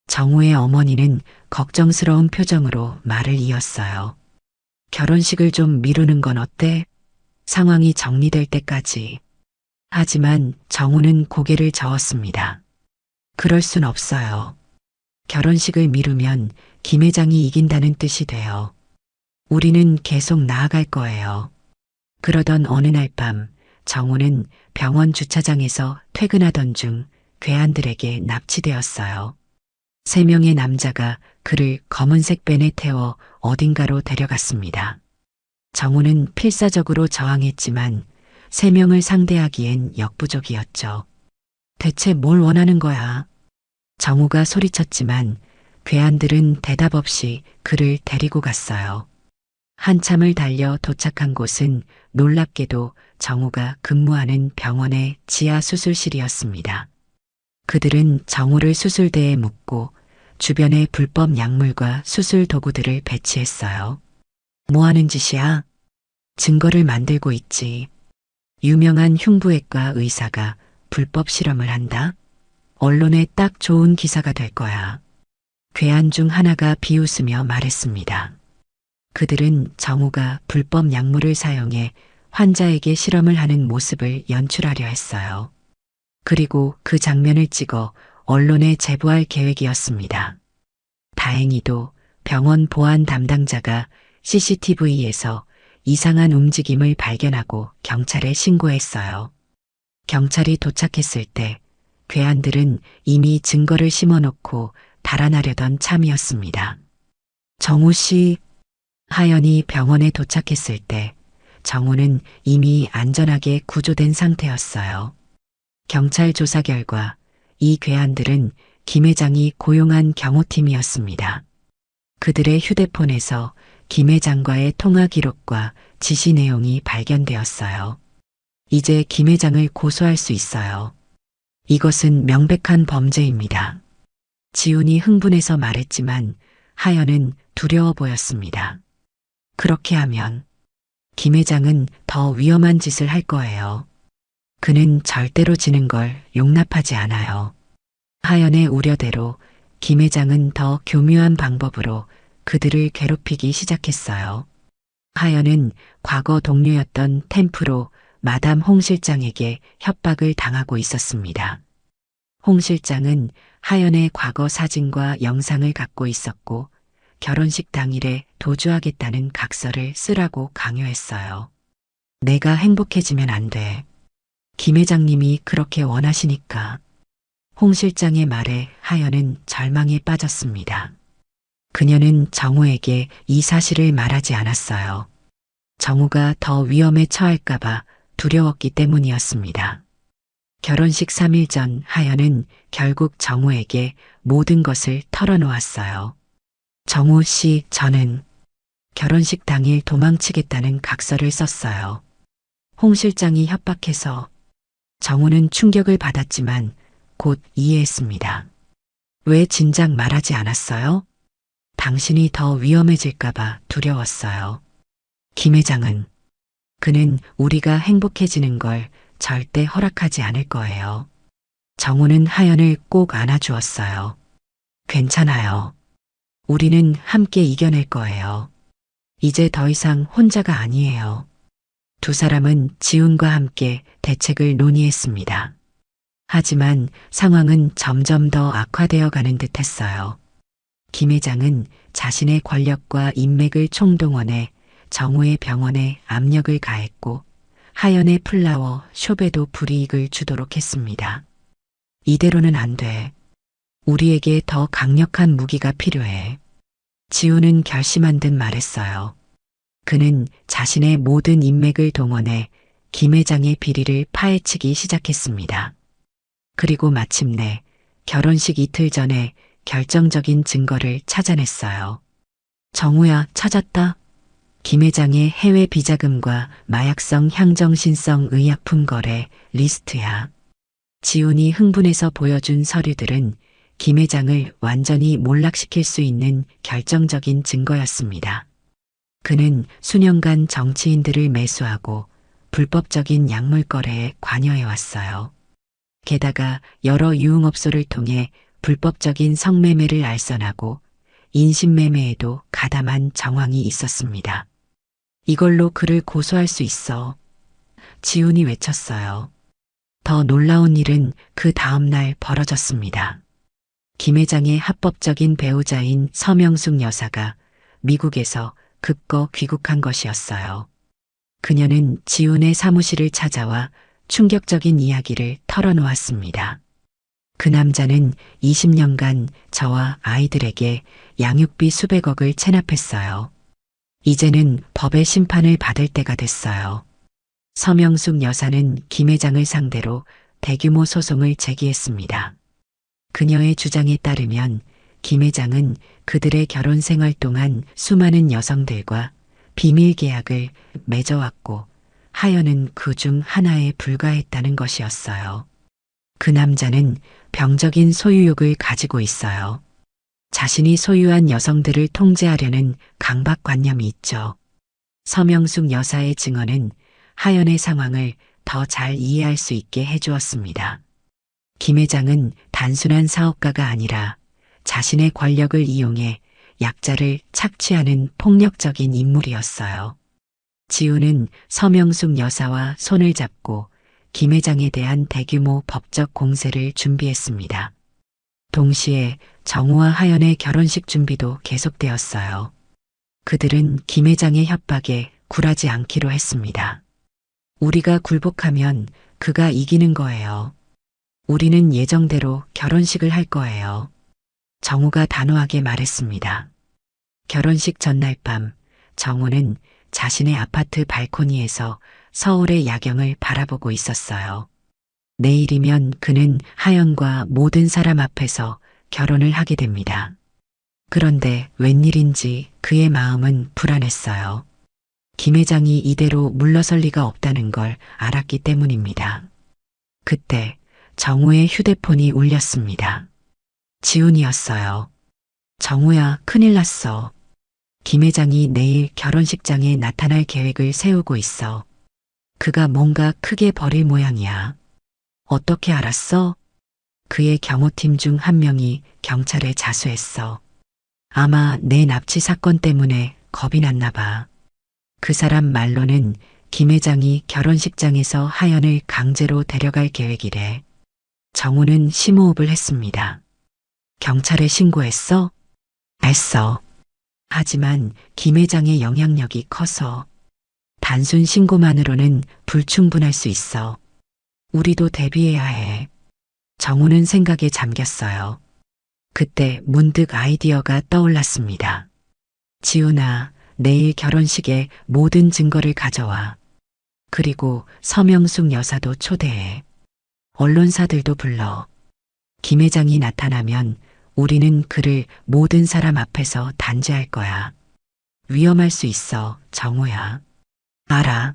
정우의 어머니는 걱정스러운 표정으로 말을 이었어요. 결혼식을 좀 미루는 건 어때? 상황이 정리될 때까지. 하지만 정우는 고개를 저었습니다. 그럴 순 없어요. 결혼식을 미루면 김 회장이 이긴다는 뜻이 돼요. 우리는 계속 나아갈 거예요. 그러던 어느 날 밤 정우는 병원 주차장에서 퇴근하던 중 괴한들에게 납치되었어요. 3명의 남자가 그를 검은색 밴에 태워 어딘가로 데려갔습니다. 정우는 필사적으로 저항했지만 3명을 상대하기엔 역부족이었죠. 대체 뭘 원하는 거야? 정우가 소리쳤지만 괴한들은 대답 없이 그를 데리고 갔어요. 한참을 달려 도착한 곳은 놀랍게도 정우가 근무하는 병원의 지하 수술실이었습니다. 그들은 정우를 수술대에 묶고 주변에 불법 약물과 수술 도구들을 배치했어요. 뭐 하는 짓이야? 증거를 만들고 있지. 유명한 흉부외과 의사가 불법 실험을 한다? 언론에 딱 좋은 기사가 될 거야. 괴한 중 하나가 비웃으며 말했습니다. 그들은 정우가 불법 약물을 사용해 환자에게 실험을 하는 모습을 연출하려 했어요. 그리고 그 장면을 찍어 언론에 제보할 계획이었습니다. 다행히도 병원 보안 담당자가 CCTV에서 이상한 움직임을 발견하고 경찰에 신고했어요. 경찰이 도착했을 때 괴한들은 이미 증거를 심어놓고 달아나려던 참이었습니다. 정우 씨, 하연이 병원에 도착했을 때 정우는 이미 안전하게 구조된 상태였어요. 경찰 조사 결과 이 괴한들은 김 회장이 고용한 경호팀이었습니다. 그들의 휴대폰에서 김 회장과의 통화 기록과 지시 내용이 발견되었어요. 이제 김 회장을 고소할 수 있어요. 이것은 명백한 범죄입니다. 지훈이 흥분해서 말했지만 하연은 두려워 보였습니다. 그렇게 하면 김 회장은 더 위험한 짓을 할 거예요. 그는 절대로 지는 걸 용납하지 않아요. 하연의 우려대로 김 회장은 더 교묘한 방법으로 그들을 괴롭히기 시작했어요. 하연은 과거 동료였던 템프로 마담 홍 실장에게 협박을 당하고 있었습니다. 홍 실장은 하연의 과거 사진과 영상을 갖고 있었고 결혼식 당일에 도주하겠다는 각서를 쓰라고 강요했어요. 내가 행복해지면 안 돼. 김 회장님이 그렇게 원하시니까. 홍 실장의 말에 하연은 절망에 빠졌습니다. 그녀는 정우에게 이 사실을 말하지 않았어요. 정우가 더 위험에 처할까봐 두려웠기 때문이었습니다. 결혼식 3일 전 하연은 결국 정우에게 모든 것을 털어놓았어요. 정우 씨, 저는 결혼식 당일 도망치겠다는 각서를 썼어요. 홍 실장이 협박해서. 정우는 충격을 받았지만 곧 이해했습니다. 왜 진작 말하지 않았어요? 당신이 더 위험해질까봐 두려웠어요. 김 회장은, 그는 우리가 행복해지는 걸 절대 허락하지 않을 거예요. 정우는 하연을 꼭 안아주었어요. 괜찮아요. 우리는 함께 이겨낼 거예요. 이제 더 이상 혼자가 아니에요. 두 사람은 지훈과 함께 대책을 논의했습니다. 하지만 상황은 점점 더 악화되어 가는 듯 했어요. 김 회장은 자신의 권력과 인맥을 총동원해 정우의 병원에 압력을 가했고 하연의 플라워 숍에도 불이익을 주도록 했습니다. 이대로는 안 돼. 우리에게 더 강력한 무기가 필요해. 지우는 결심한 듯 말했어요. 그는 자신의 모든 인맥을 동원해 김 회장의 비리를 파헤치기 시작했습니다. 그리고 마침내 결혼식 이틀 전에 결정적인 증거를 찾아냈어요. 정우야, 찾았다. 김 회장의 해외 비자금과 마약성 향정신성 의약품 거래 리스트야. 지훈이 흥분해서 보여준 서류들은 김 회장을 완전히 몰락시킬 수 있는 결정적인 증거였습니다. 그는 수년간 정치인들을 매수하고 불법적인 약물 거래에 관여해왔어요. 게다가 여러 유흥업소를 통해 불법적인 성매매를 알선하고 인신매매에도 가담한 정황이 있었습니다. 이걸로 그를 고소할 수 있어. 지훈이 외쳤어요. 더 놀라운 일은 그 다음 날 벌어졌습니다. 김 회장의 합법적인 배우자인 서명숙 여사가 미국에서 급거 귀국한 것이었어요. 그녀는 지훈의 사무실을 찾아와 충격적인 이야기를 털어놓았습니다. 그 남자는 20년간 저와 아이들에게 양육비 수백억을 체납했어요. 이제는 법의 심판을 받을 때가 됐어요. 서명숙 여사는 김 회장을 상대로 대규모 소송을 제기했습니다. 그녀의 주장에 따르면 김 회장은 그들의 결혼 생활 동안 수많은 여성들과 비밀 계약을 맺어왔고 하연은 그 중 하나에 불과했다는 것이었어요. 그 남자는 병적인 소유욕을 가지고 있어요. 자신이 소유한 여성들을 통제하려는 강박관념이 있죠. 서명숙 여사의 증언은 하연의 상황을 더 잘 이해할 수 있게 해주었습니다. 김 회장은 단순한 사업가가 아니라 자신의 권력을 이용해 약자를 착취하는 폭력적인 인물이었어요. 지훈은 서명숙 여사와 손을 잡고 김 회장에 대한 대규모 법적 공세를 준비했습니다. 동시에 정우와 하연의 결혼식 준비도 계속되었어요. 그들은 김 회장의 협박에 굴하지 않기로 했습니다. 우리가 굴복하면 그가 이기는 거예요. 우리는 예정대로 결혼식을 할 거예요. 정우가 단호하게 말했습니다. 결혼식 전날 밤 정우는 자신의 아파트 발코니에서 서울의 야경을 바라보고 있었어요. 내일이면 그는 하연과 모든 사람 앞에서 결혼을 하게 됩니다. 그런데 웬일인지 그의 마음은 불안했어요. 김 회장이 이대로 물러설 리가 없다는 걸 알았기 때문입니다. 그때 정우의 휴대폰이 울렸습니다. 지훈이었어요. 정우야, 큰일 났어. 김 회장이 내일 결혼식장에 나타날 계획을 세우고 있어. 그가 뭔가 크게 벌일 모양이야. 어떻게 알았어? 그의 경호팀 중 한 명이 경찰에 자수했어. 아마 내 납치 사건 때문에 겁이 났나 봐. 그 사람 말로는 김 회장이 결혼식장에서 하연을 강제로 데려갈 계획이래. 정우는 심호흡을 했습니다. 경찰에 신고했어? 했어. 하지만 김 회장의 영향력이 커서 단순 신고만으로는 불충분할 수 있어. 우리도 대비해야 해. 정우는 생각에 잠겼어요. 그때 문득 아이디어가 떠올랐습니다. 지훈아, 내일 결혼식에 모든 증거를 가져와. 그리고 서명숙 여사도 초대해. 언론사들도 불러. 김 회장이 나타나면 우리는 그를 모든 사람 앞에서 단죄할 거야. 위험할 수 있어, 정우야. 알아.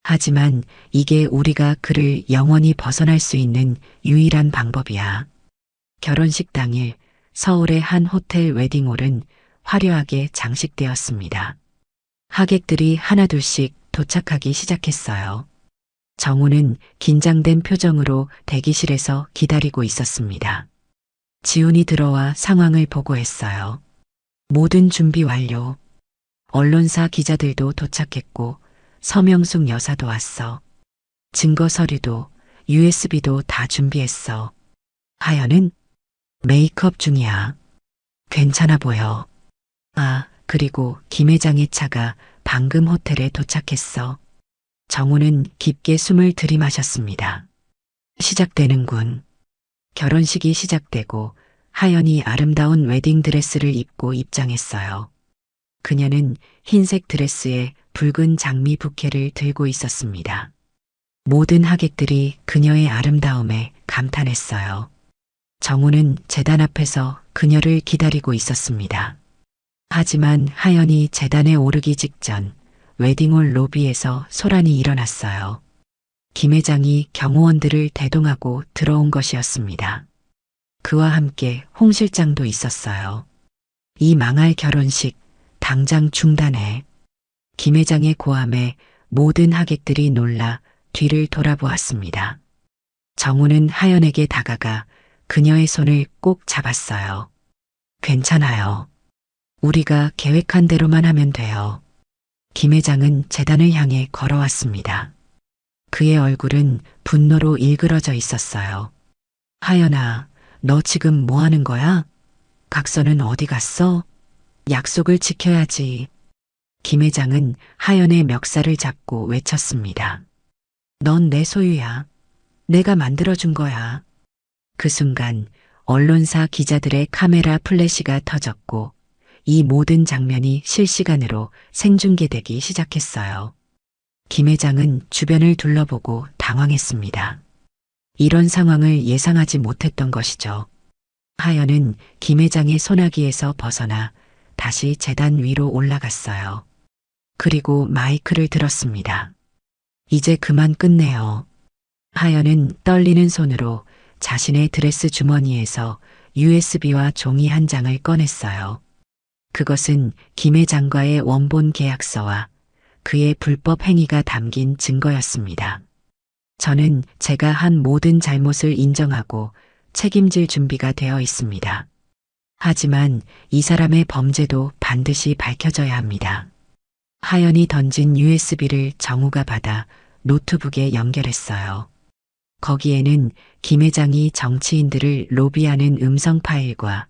하지만 이게 우리가 그를 영원히 벗어날 수 있는 유일한 방법이야. 결혼식 당일 서울의 한 호텔 웨딩홀은 화려하게 장식되었습니다. 하객들이 하나둘씩 도착하기 시작했어요. 정우는 긴장된 표정으로 대기실에서 기다리고 있었습니다. 지훈이 들어와 상황을 보고했어요. 모든 준비 완료. 언론사 기자들도 도착했고 서명숙 여사도 왔어. 증거 서류도 USB도 다 준비했어. 하연은 메이크업 중이야. 괜찮아 보여. 아, 그리고 김 회장의 차가 방금 호텔에 도착했어. 정우는 깊게 숨을 들이마셨습니다. 시작되는군. 결혼식이 시작되고 하연이 아름다운 웨딩드레스를 입고 입장했어요. 그녀는 흰색 드레스에 붉은 장미 부케를 들고 있었습니다. 모든 하객들이 그녀의 아름다움에 감탄했어요. 정우는 제단 앞에서 그녀를 기다리고 있었습니다. 하지만 하연이 제단에 오르기 직전 웨딩홀 로비에서 소란이 일어났어요. 김 회장이 경호원들을 대동하고 들어온 것이었습니다. 그와 함께 홍 실장도 있었어요. 이 망할 결혼식 당장 중단해. 김 회장의 고함에 모든 하객들이 놀라 뒤를 돌아보았습니다. 정우는 하연에게 다가가 그녀의 손을 꼭 잡았어요. 괜찮아요. 우리가 계획한 대로만 하면 돼요. 김 회장은 제단을 향해 걸어왔습니다. 그의 얼굴은 분노로 일그러져 있었어요. 하연아, 너 지금 뭐 하는 거야? 각서는 어디 갔어? 약속을 지켜야지. 김 회장은 하연의 멱살을 잡고 외쳤습니다. 넌 내 소유야. 내가 만들어준 거야. 그 순간 언론사 기자들의 카메라 플래시가 터졌고 이 모든 장면이 실시간으로 생중계되기 시작했어요. 김 회장은 주변을 둘러보고 당황했습니다. 이런 상황을 예상하지 못했던 것이죠. 하연은 김 회장의 소나기에서 벗어나 다시 제단 위로 올라갔어요. 그리고 마이크를 들었습니다. 이제 그만 끝내요. 하연은 떨리는 손으로 자신의 드레스 주머니에서 USB와 종이 한 장을 꺼냈어요. 그것은 김 회장과의 원본 계약서와 그의 불법 행위가 담긴 증거였습니다. 저는 제가 한 모든 잘못을 인정하고 책임질 준비가 되어 있습니다. 하지만 이 사람의 범죄도 반드시 밝혀져야 합니다. 하연이 던진 USB를 정우가 받아 노트북에 연결했어요. 거기에는 김 회장이 정치인들을 로비하는 음성 파일과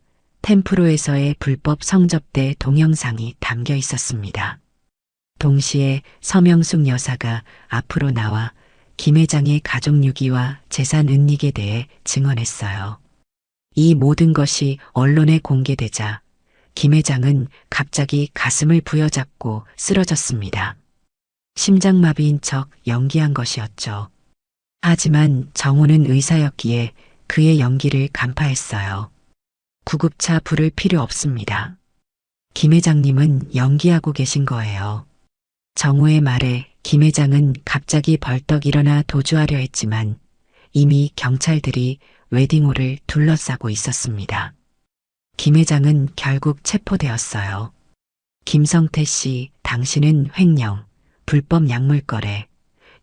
템프로에서의 불법 성접대 동영상이 담겨 있었습니다. 동시에 서명숙 여사가 앞으로 나와 김 회장의 가족 유기와 재산 은닉에 대해 증언했어요. 이 모든 것이 언론에 공개되자 김 회장은 갑자기 가슴을 부여잡고 쓰러졌습니다. 심장마비인 척 연기한 것이었죠. 하지만 정우는 의사였기에 그의 연기를 간파했어요. 구급차 부를 필요 없습니다. 김 회장님은 연기하고 계신 거예요. 정우의 말에 김 회장은 갑자기 벌떡 일어나 도주하려 했지만 이미 경찰들이 웨딩홀을 둘러싸고 있었습니다. 김 회장은 결국 체포되었어요. 김성태 씨, 당신은 횡령, 불법 약물 거래,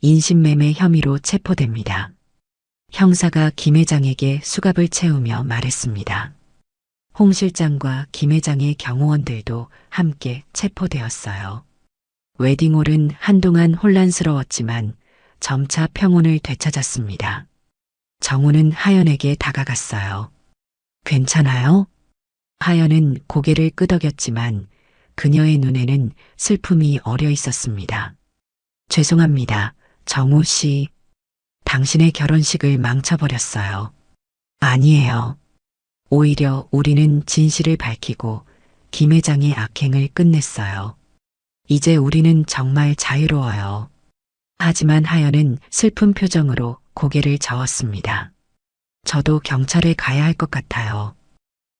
인신매매 혐의로 체포됩니다. 형사가 김 회장에게 수갑을 채우며 말했습니다. 홍 실장과 김 회장의 경호원들도 함께 체포되었어요. 웨딩홀은 한동안 혼란스러웠지만 점차 평온을 되찾았습니다. 정우는 하연에게 다가갔어요. 괜찮아요? 하연은 고개를 끄덕였지만 그녀의 눈에는 슬픔이 어려 있었습니다. 죄송합니다. 정우 씨. 당신의 결혼식을 망쳐버렸어요. 아니에요. 오히려 우리는 진실을 밝히고 김 회장의 악행을 끝냈어요. 이제 우리는 정말 자유로워요. 하지만 하연은 슬픈 표정으로 고개를 저었습니다. 저도 경찰에 가야 할 것 같아요.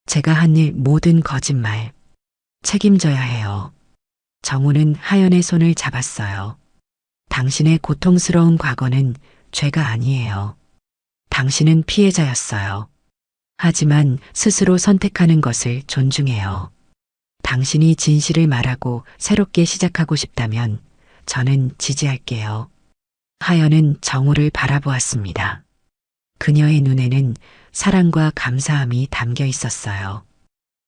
제가 한 일 모든 거짓말 책임져야 해요. 정우는 하연의 손을 잡았어요. 당신의 고통스러운 과거는 죄가 아니에요. 당신은 피해자였어요. 하지만 스스로 선택하는 것을 존중해요. 당신이 진실을 말하고 새롭게 시작하고 싶다면 저는 지지할게요. 하연은 정우를 바라보았습니다. 그녀의 눈에는 사랑과 감사함이 담겨 있었어요.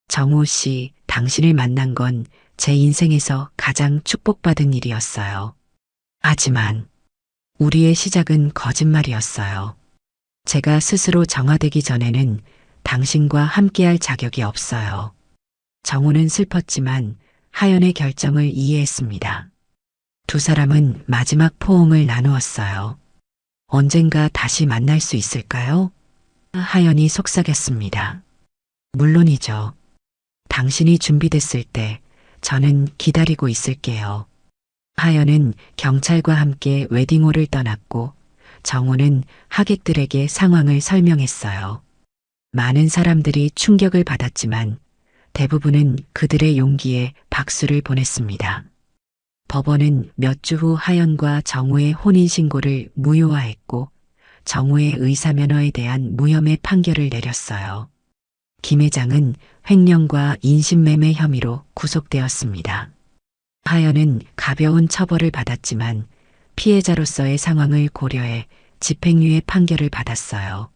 정우 씨, 당신을 만난 건 제 인생에서 가장 축복받은 일이었어요. 하지만 우리의 시작은 거짓말이었어요. 제가 스스로 정화되기 전에는 당신과 함께할 자격이 없어요. 정우는 슬펐지만 하연의 결정을 이해했습니다. 두 사람은 마지막 포옹을 나누었어요. 언젠가 다시 만날 수 있을까요? 하연이 속삭였습니다. 물론이죠. 당신이 준비됐을 때 저는 기다리고 있을게요. 하연은 경찰과 함께 웨딩홀을 떠났고 정우는 하객들에게 상황을 설명했어요. 많은 사람들이 충격을 받았지만 대부분은 그들의 용기에 박수를 보냈습니다. 법원은 몇 주 후 하연과 정우의 혼인신고를 무효화했고 정우의 의사면허에 대한 무혐의 판결을 내렸어요. 김 회장은 횡령과 인신매매 혐의로 구속되었습니다. 하연은 가벼운 처벌을 받았지만 피해자로서의 상황을 고려해 집행유예 판결을 받았어요.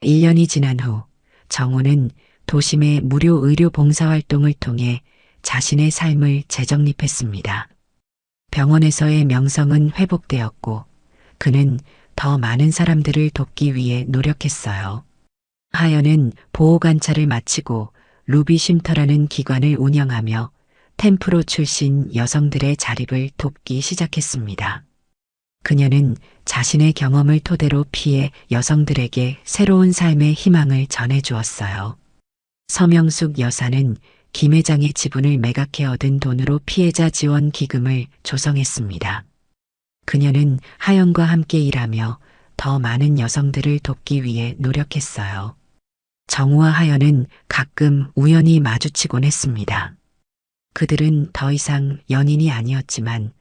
1년이 지난 후 정우는 도심의 무료 의료 봉사활동을 통해 자신의 삶을 재정립했습니다. 병원에서의 명성은 회복되었고 그는 더 많은 사람들을 돕기 위해 노력했어요. 하연은 보호관찰을 마치고 루비 쉼터라는 기관을 운영하며 템프로 출신 여성들의 자립을 돕기 시작했습니다. 그녀는 자신의 경험을 토대로 피해 여성들에게 새로운 삶의 희망을 전해주었어요. 서명숙 여사는 김 회장의 지분을 매각해 얻은 돈으로 피해자 지원 기금을 조성했습니다. 그녀는 하연과 함께 일하며 더 많은 여성들을 돕기 위해 노력했어요. 정우와 하연은 가끔 우연히 마주치곤 했습니다. 그들은 더 이상 연인이 아니었지만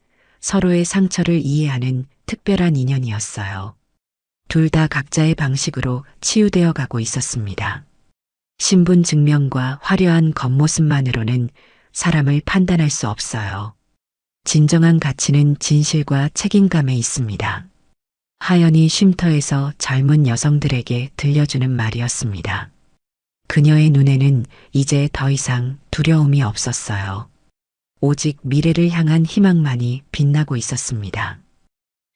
서로의 상처를 이해하는 특별한 인연이었어요. 둘 다 각자의 방식으로 치유되어 가고 있었습니다. 신분 증명과 화려한 겉모습만으로는 사람을 판단할 수 없어요. 진정한 가치는 진실과 책임감에 있습니다. 하연이 쉼터에서 젊은 여성들에게 들려주는 말이었습니다. 그녀의 눈에는 이제 더 이상 두려움이 없었어요. 오직 미래를 향한 희망만이 빛나고 있었습니다.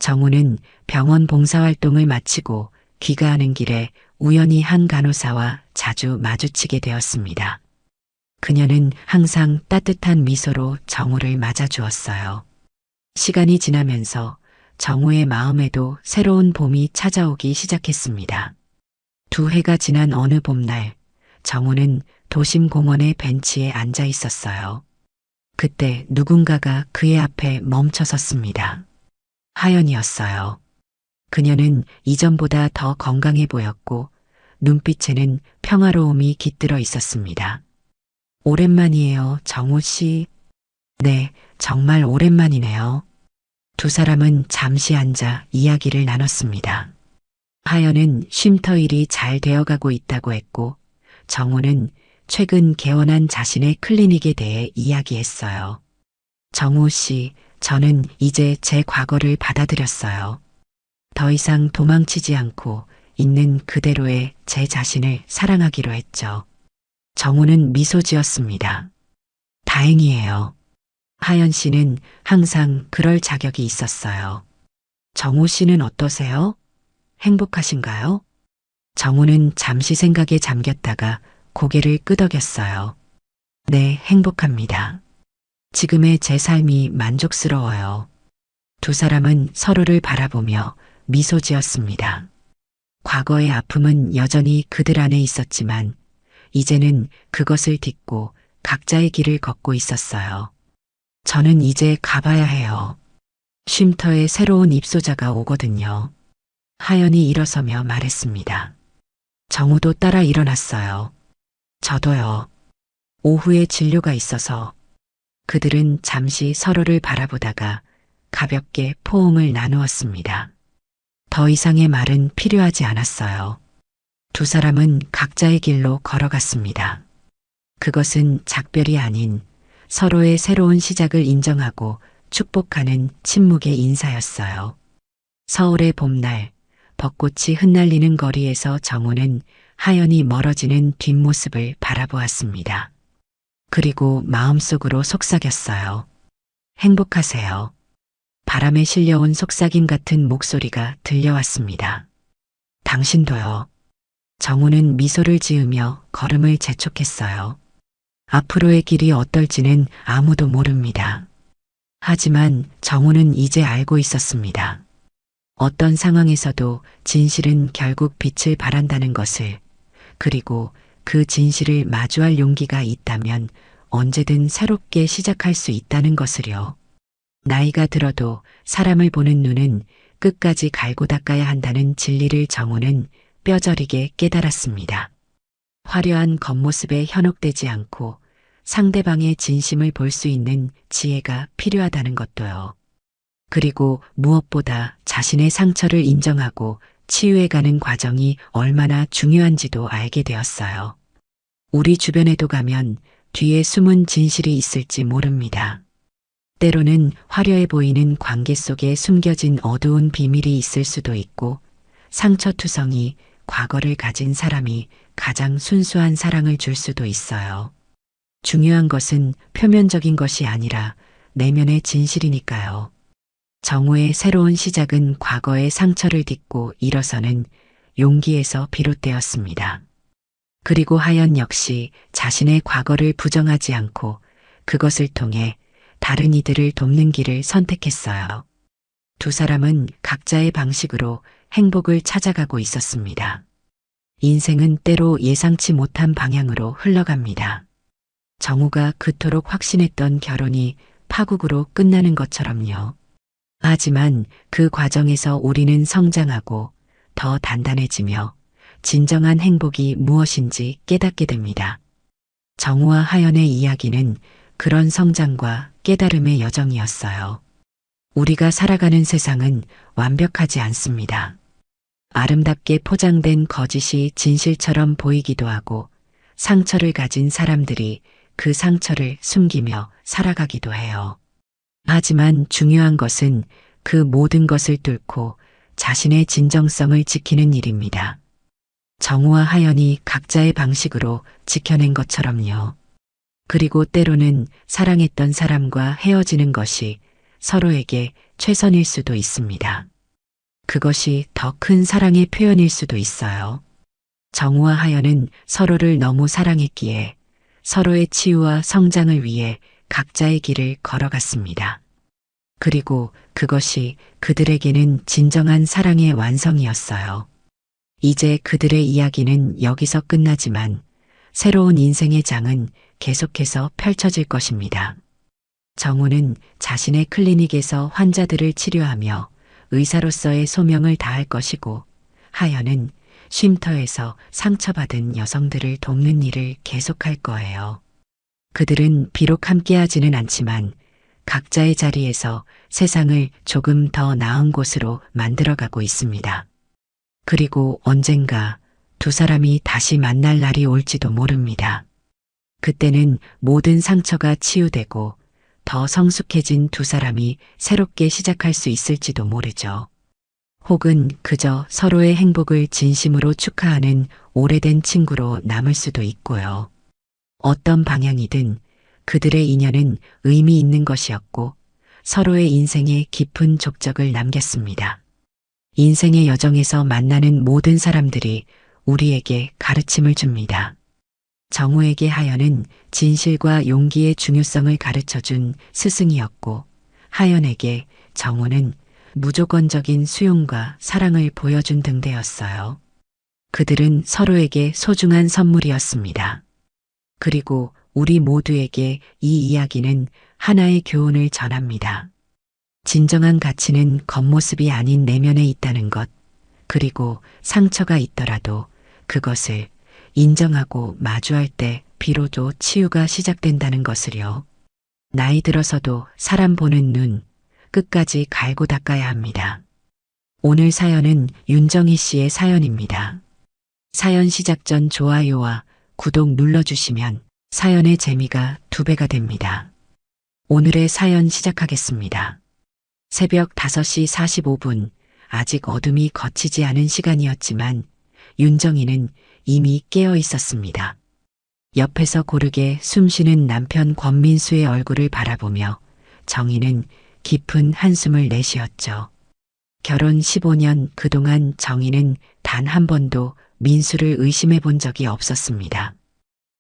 정우는 병원 봉사활동을 마치고 귀가하는 길에 우연히 한 간호사와 자주 마주치게 되었습니다. 그녀는 항상 따뜻한 미소로 정우를 맞아주었어요. 시간이 지나면서 정우의 마음에도 새로운 봄이 찾아오기 시작했습니다. 두 해가 지난 어느 봄날, 정우는 도심 공원의 벤치에 앉아 있었어요. 그때 누군가가 그의 앞에 멈춰 섰습니다. 하연이었어요. 그녀는 이전보다 더 건강해 보였고 눈빛에는 평화로움이 깃들어 있었습니다. 오랜만이에요, 정우 씨. 네, 정말 오랜만이네요. 두 사람은 잠시 앉아 이야기를 나눴습니다. 하연은 쉼터 일이 잘 되어가고 있다고 했고 정우는 최근 개원한 자신의 클리닉에 대해 이야기했어요. 정우 씨, 저는 이제 제 과거를 받아들였어요. 더 이상 도망치지 않고 있는 그대로의 제 자신을 사랑하기로 했죠. 정우는 미소 지었습니다. 다행이에요. 하연 씨는 항상 그럴 자격이 있었어요. 정우 씨는 어떠세요? 행복하신가요? 정우는 잠시 생각에 잠겼다가 고개를 끄덕였어요. 네, 행복합니다. 지금의 제 삶이 만족스러워요. 두 사람은 서로를 바라보며 미소 지었습니다. 과거의 아픔은 여전히 그들 안에 있었지만 이제는 그것을 딛고 각자의 길을 걷고 있었어요. 저는 이제 가봐야 해요. 쉼터에 새로운 입소자가 오거든요. 하연이 일어서며 말했습니다. 정우도 따라 일어났어요. 저도요. 오후에 진료가 있어서. 그들은 잠시 서로를 바라보다가 가볍게 포옹을 나누었습니다. 더 이상의 말은 필요하지 않았어요. 두 사람은 각자의 길로 걸어갔습니다. 그것은 작별이 아닌 서로의 새로운 시작을 인정하고 축복하는 침묵의 인사였어요. 서울의 봄날, 벚꽃이 흩날리는 거리에서 정우는 하연이 멀어지는 뒷모습을 바라보았습니다. 그리고 마음속으로 속삭였어요. 행복하세요. 바람에 실려온 속삭임 같은 목소리가 들려왔습니다. 당신도요. 정우는 미소를 지으며 걸음을 재촉했어요. 앞으로의 길이 어떨지는 아무도 모릅니다. 하지만 정우는 이제 알고 있었습니다. 어떤 상황에서도 진실은 결국 빛을 발한다는 것을, 그리고 그 진실을 마주할 용기가 있다면 언제든 새롭게 시작할 수 있다는 것을요. 나이가 들어도 사람을 보는 눈은 끝까지 갈고 닦아야 한다는 진리를 정우는 뼈저리게 깨달았습니다. 화려한 겉모습에 현혹되지 않고 상대방의 진심을 볼 수 있는 지혜가 필요하다는 것도요. 그리고 무엇보다 자신의 상처를 인정하고 치유해가는 과정이 얼마나 중요한지도 알게 되었어요. 우리 주변에도 가면 뒤에 숨은 진실이 있을지 모릅니다. 때로는 화려해 보이는 관계 속에 숨겨진 어두운 비밀이 있을 수도 있고, 상처투성이 과거를 가진 사람이 가장 순수한 사랑을 줄 수도 있어요. 중요한 것은 표면적인 것이 아니라 내면의 진실이니까요. 정우의 새로운 시작은 과거의 상처를 딛고 일어서는 용기에서 비롯되었습니다. 그리고 하연 역시 자신의 과거를 부정하지 않고 그것을 통해 다른 이들을 돕는 길을 선택했어요. 두 사람은 각자의 방식으로 행복을 찾아가고 있었습니다. 인생은 때로 예상치 못한 방향으로 흘러갑니다. 정우가 그토록 확신했던 결혼이 파국으로 끝나는 것처럼요. 하지만 그 과정에서 우리는 성장하고 더 단단해지며 진정한 행복이 무엇인지 깨닫게 됩니다. 정우와 하연의 이야기는 그런 성장과 깨달음의 여정이었어요. 우리가 살아가는 세상은 완벽하지 않습니다. 아름답게 포장된 거짓이 진실처럼 보이기도 하고 상처를 가진 사람들이 그 상처를 숨기며 살아가기도 해요. 하지만 중요한 것은 그 모든 것을 뚫고 자신의 진정성을 지키는 일입니다. 정우와 하연이 각자의 방식으로 지켜낸 것처럼요. 그리고 때로는 사랑했던 사람과 헤어지는 것이 서로에게 최선일 수도 있습니다. 그것이 더 큰 사랑의 표현일 수도 있어요. 정우와 하연은 서로를 너무 사랑했기에 서로의 치유와 성장을 위해 각자의 길을 걸어갔습니다. 그리고 그것이 그들에게는 진정한 사랑의 완성이었어요. 이제 그들의 이야기는 여기서 끝나지만 새로운 인생의 장은 계속해서 펼쳐질 것입니다. 정우는 자신의 클리닉에서 환자들을 치료하며 의사로서의 소명을 다할 것이고, 하연은 쉼터에서 상처받은 여성들을 돕는 일을 계속할 거예요. 그들은 비록 함께하지는 않지만 각자의 자리에서 세상을 조금 더 나은 곳으로 만들어가고 있습니다. 그리고 언젠가 두 사람이 다시 만날 날이 올지도 모릅니다. 그때는 모든 상처가 치유되고 더 성숙해진 두 사람이 새롭게 시작할 수 있을지도 모르죠. 혹은 그저 서로의 행복을 진심으로 축하하는 오래된 친구로 남을 수도 있고요. 어떤 방향이든 그들의 인연은 의미 있는 것이었고 서로의 인생에 깊은 족적을 남겼습니다. 인생의 여정에서 만나는 모든 사람들이 우리에게 가르침을 줍니다. 정우에게 하연은 진실과 용기의 중요성을 가르쳐준 스승이었고, 하연에게 정우는 무조건적인 수용과 사랑을 보여준 등대였어요. 그들은 서로에게 소중한 선물이었습니다. 그리고 우리 모두에게 이 이야기는 하나의 교훈을 전합니다. 진정한 가치는 겉모습이 아닌 내면에 있다는 것, 그리고 상처가 있더라도 그것을 인정하고 마주할 때 비로소 치유가 시작된다는 것을요. 나이 들어서도 사람 보는 눈 끝까지 갈고 닦아야 합니다. 오늘 사연은 윤정희 씨의 사연입니다. 사연 시작 전 좋아요와 구독 눌러주시면 사연의 재미가 2배가 됩니다. 오늘의 사연 시작하겠습니다. 새벽 5시 45분, 아직 어둠이 걷히지 않은 시간이었지만 윤정희는 이미 깨어 있었습니다. 옆에서 고르게 숨쉬는 남편 권민수의 얼굴을 바라보며 정희는 깊은 한숨을 내쉬었죠. 결혼 15년 그동안 정희는 단 한 번도 민수를 의심해 본 적이 없었습니다.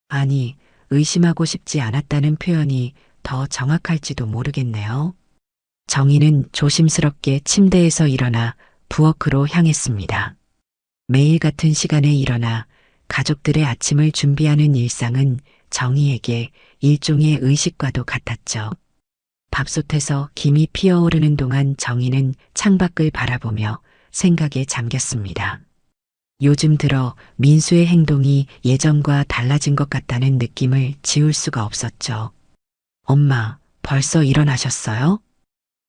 아니, 의심하고 싶지 않았다는 표현이 더 정확할지도 모르겠네요. 정희는 조심스럽게 침대에서 일어나 부엌으로 향했습니다. 매일 같은 시간에 일어나 가족들의 아침을 준비하는 일상은 정희에게 일종의 의식과도 같았죠. 밥솥에서 김이 피어오르는 동안 정희는 창밖을 바라보며 생각에 잠겼습니다. 요즘 들어 민수의 행동이 예전과 달라진 것 같다는 느낌을 지울 수가 없었죠. 엄마, 벌써 일어나셨어요?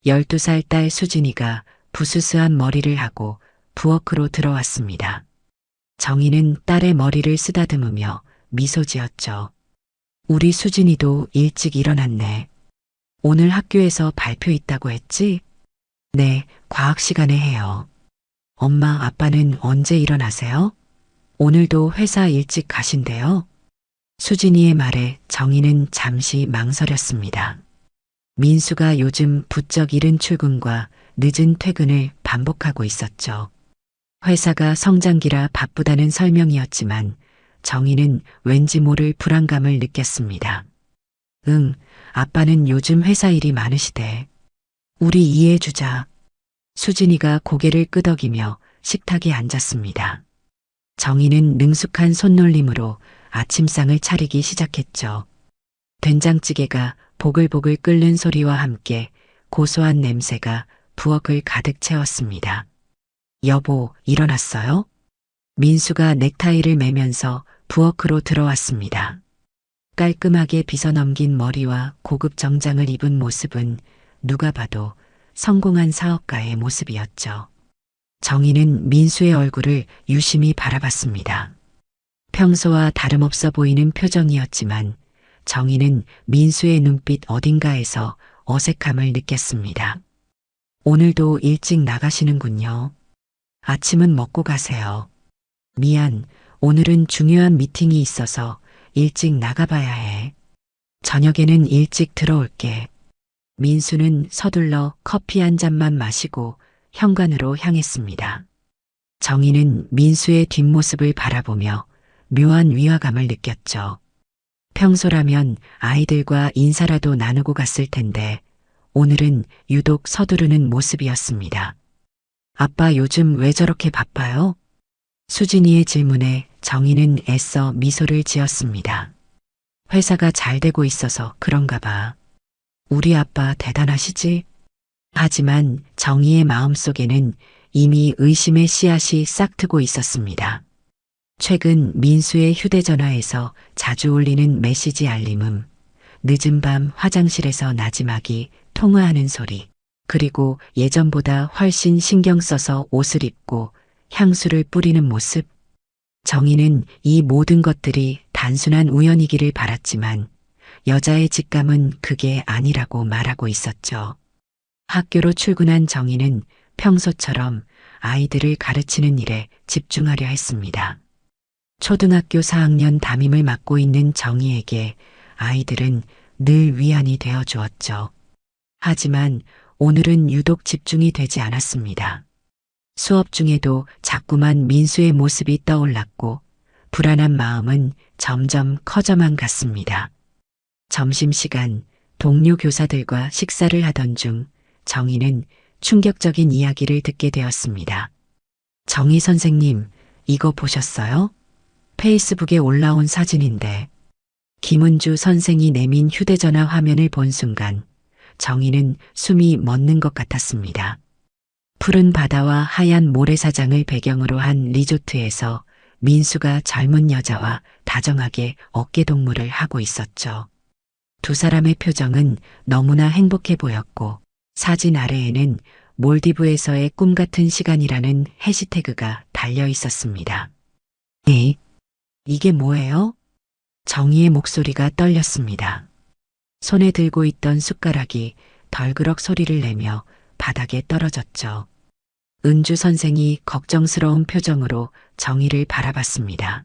12살 딸 수진이가 부스스한 머리를 하고 부엌으로 들어왔습니다. 정희는 딸의 머리를 쓰다듬으며 미소 지었죠. 우리 수진이도 일찍 일어났네. 오늘 학교에서 발표 있다고 했지? 네, 과학 시간에 해요. 엄마, 아빠는 언제 일어나세요? 오늘도 회사 일찍 가신대요. 수진이의 말에 정희는 잠시 망설였습니다. 민수가 요즘 부쩍 이른 출근과 늦은 퇴근을 반복하고 있었죠. 회사가 성장기라 바쁘다는 설명이었지만 정희는 왠지 모를 불안감을 느꼈습니다. 응, 아빠는 요즘 회사 일이 많으시대. 우리 이해해주자. 수진이가 고개를 끄덕이며 식탁에 앉았습니다. 정희는 능숙한 손놀림으로 아침상을 차리기 시작했죠. 된장찌개가 보글보글 끓는 소리와 함께 고소한 냄새가 부엌을 가득 채웠습니다. 여보, 일어났어요? 민수가 넥타이를 매면서 부엌으로 들어왔습니다. 깔끔하게 빗어넘긴 머리와 고급 정장을 입은 모습은 누가 봐도 성공한 사업가의 모습이었죠. 정희는 민수의 얼굴을 유심히 바라봤습니다. 평소와 다름없어 보이는 표정이었지만 정희는 민수의 눈빛 어딘가에서 어색함을 느꼈습니다. 오늘도 일찍 나가시는군요. 아침은 먹고 가세요. 미안, 오늘은 중요한 미팅이 있어서 일찍 나가봐야 해. 저녁에는 일찍 들어올게. 민수는 서둘러 커피 한 잔만 마시고 현관으로 향했습니다. 정희는 민수의 뒷모습을 바라보며 묘한 위화감을 느꼈죠. 평소라면 아이들과 인사라도 나누고 갔을 텐데 오늘은 유독 서두르는 모습이었습니다. 아빠 요즘 왜 저렇게 바빠요? 수진이의 질문에 정희는 애써 미소를 지었습니다. 회사가 잘 되고 있어서 그런가 봐. 우리 아빠 대단하시지? 하지만 정희의 마음속에는 이미 의심의 씨앗이 싹트고 있었습니다. 최근 민수의 휴대전화에서 자주 울리는 메시지 알림음, 늦은 밤 화장실에서 나지막이 통화하는 소리, 그리고 예전보다 훨씬 신경 써서 옷을 입고 향수를 뿌리는 모습. 정희는 이 모든 것들이 단순한 우연이기를 바랐지만 여자의 직감은 그게 아니라고 말하고 있었죠. 학교로 출근한 정희는 평소처럼 아이들을 가르치는 일에 집중하려 했습니다. 초등학교 4학년 담임을 맡고 있는 정희에게 아이들은 늘 위안이 되어 주었죠. 하지만 오늘은 유독 집중이 되지 않았습니다. 수업 중에도 자꾸만 민수의 모습이 떠올랐고 불안한 마음은 점점 커져만 갔습니다. 점심시간 동료 교사들과 식사를 하던 중 정희는 충격적인 이야기를 듣게 되었습니다. 정희 선생님, 이거 보셨어요? 페이스북에 올라온 사진인데 김은주 선생이 내민 휴대전화 화면을 본 순간 정희는 숨이 멎는 것 같았습니다. 푸른 바다와 하얀 모래사장을 배경으로 한 리조트에서 민수가 젊은 여자와 다정하게 어깨동무를 하고 있었죠. 두 사람의 표정은 너무나 행복해 보였고 사진 아래에는 몰디브에서의 꿈 같은 시간이라는 해시태그가 달려 있었습니다. 네, 이게 뭐예요? 정희의 목소리가 떨렸습니다. 손에 들고 있던 숟가락이 덜그럭 소리를 내며 바닥에 떨어졌죠. 은주 선생이 걱정스러운 표정으로 정희를 바라봤습니다.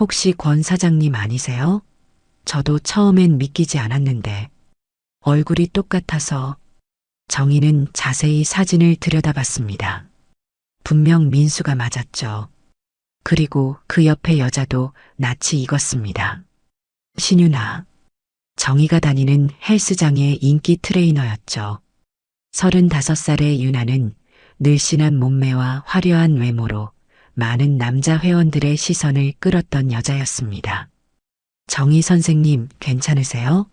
혹시 권 사장님 아니세요? 저도 처음엔 믿기지 않았는데 얼굴이 똑같아서. 정희는 자세히 사진을 들여다봤습니다. 분명 민수가 맞았죠. 그리고 그 옆에 여자도 낯이 익었습니다. 신유나. 정희가 다니는 헬스장의 인기 트레이너였죠. 35살의 유나는 늘씬한 몸매와 화려한 외모로 많은 남자 회원들의 시선을 끌었던 여자였습니다. 정희 선생님 괜찮으세요?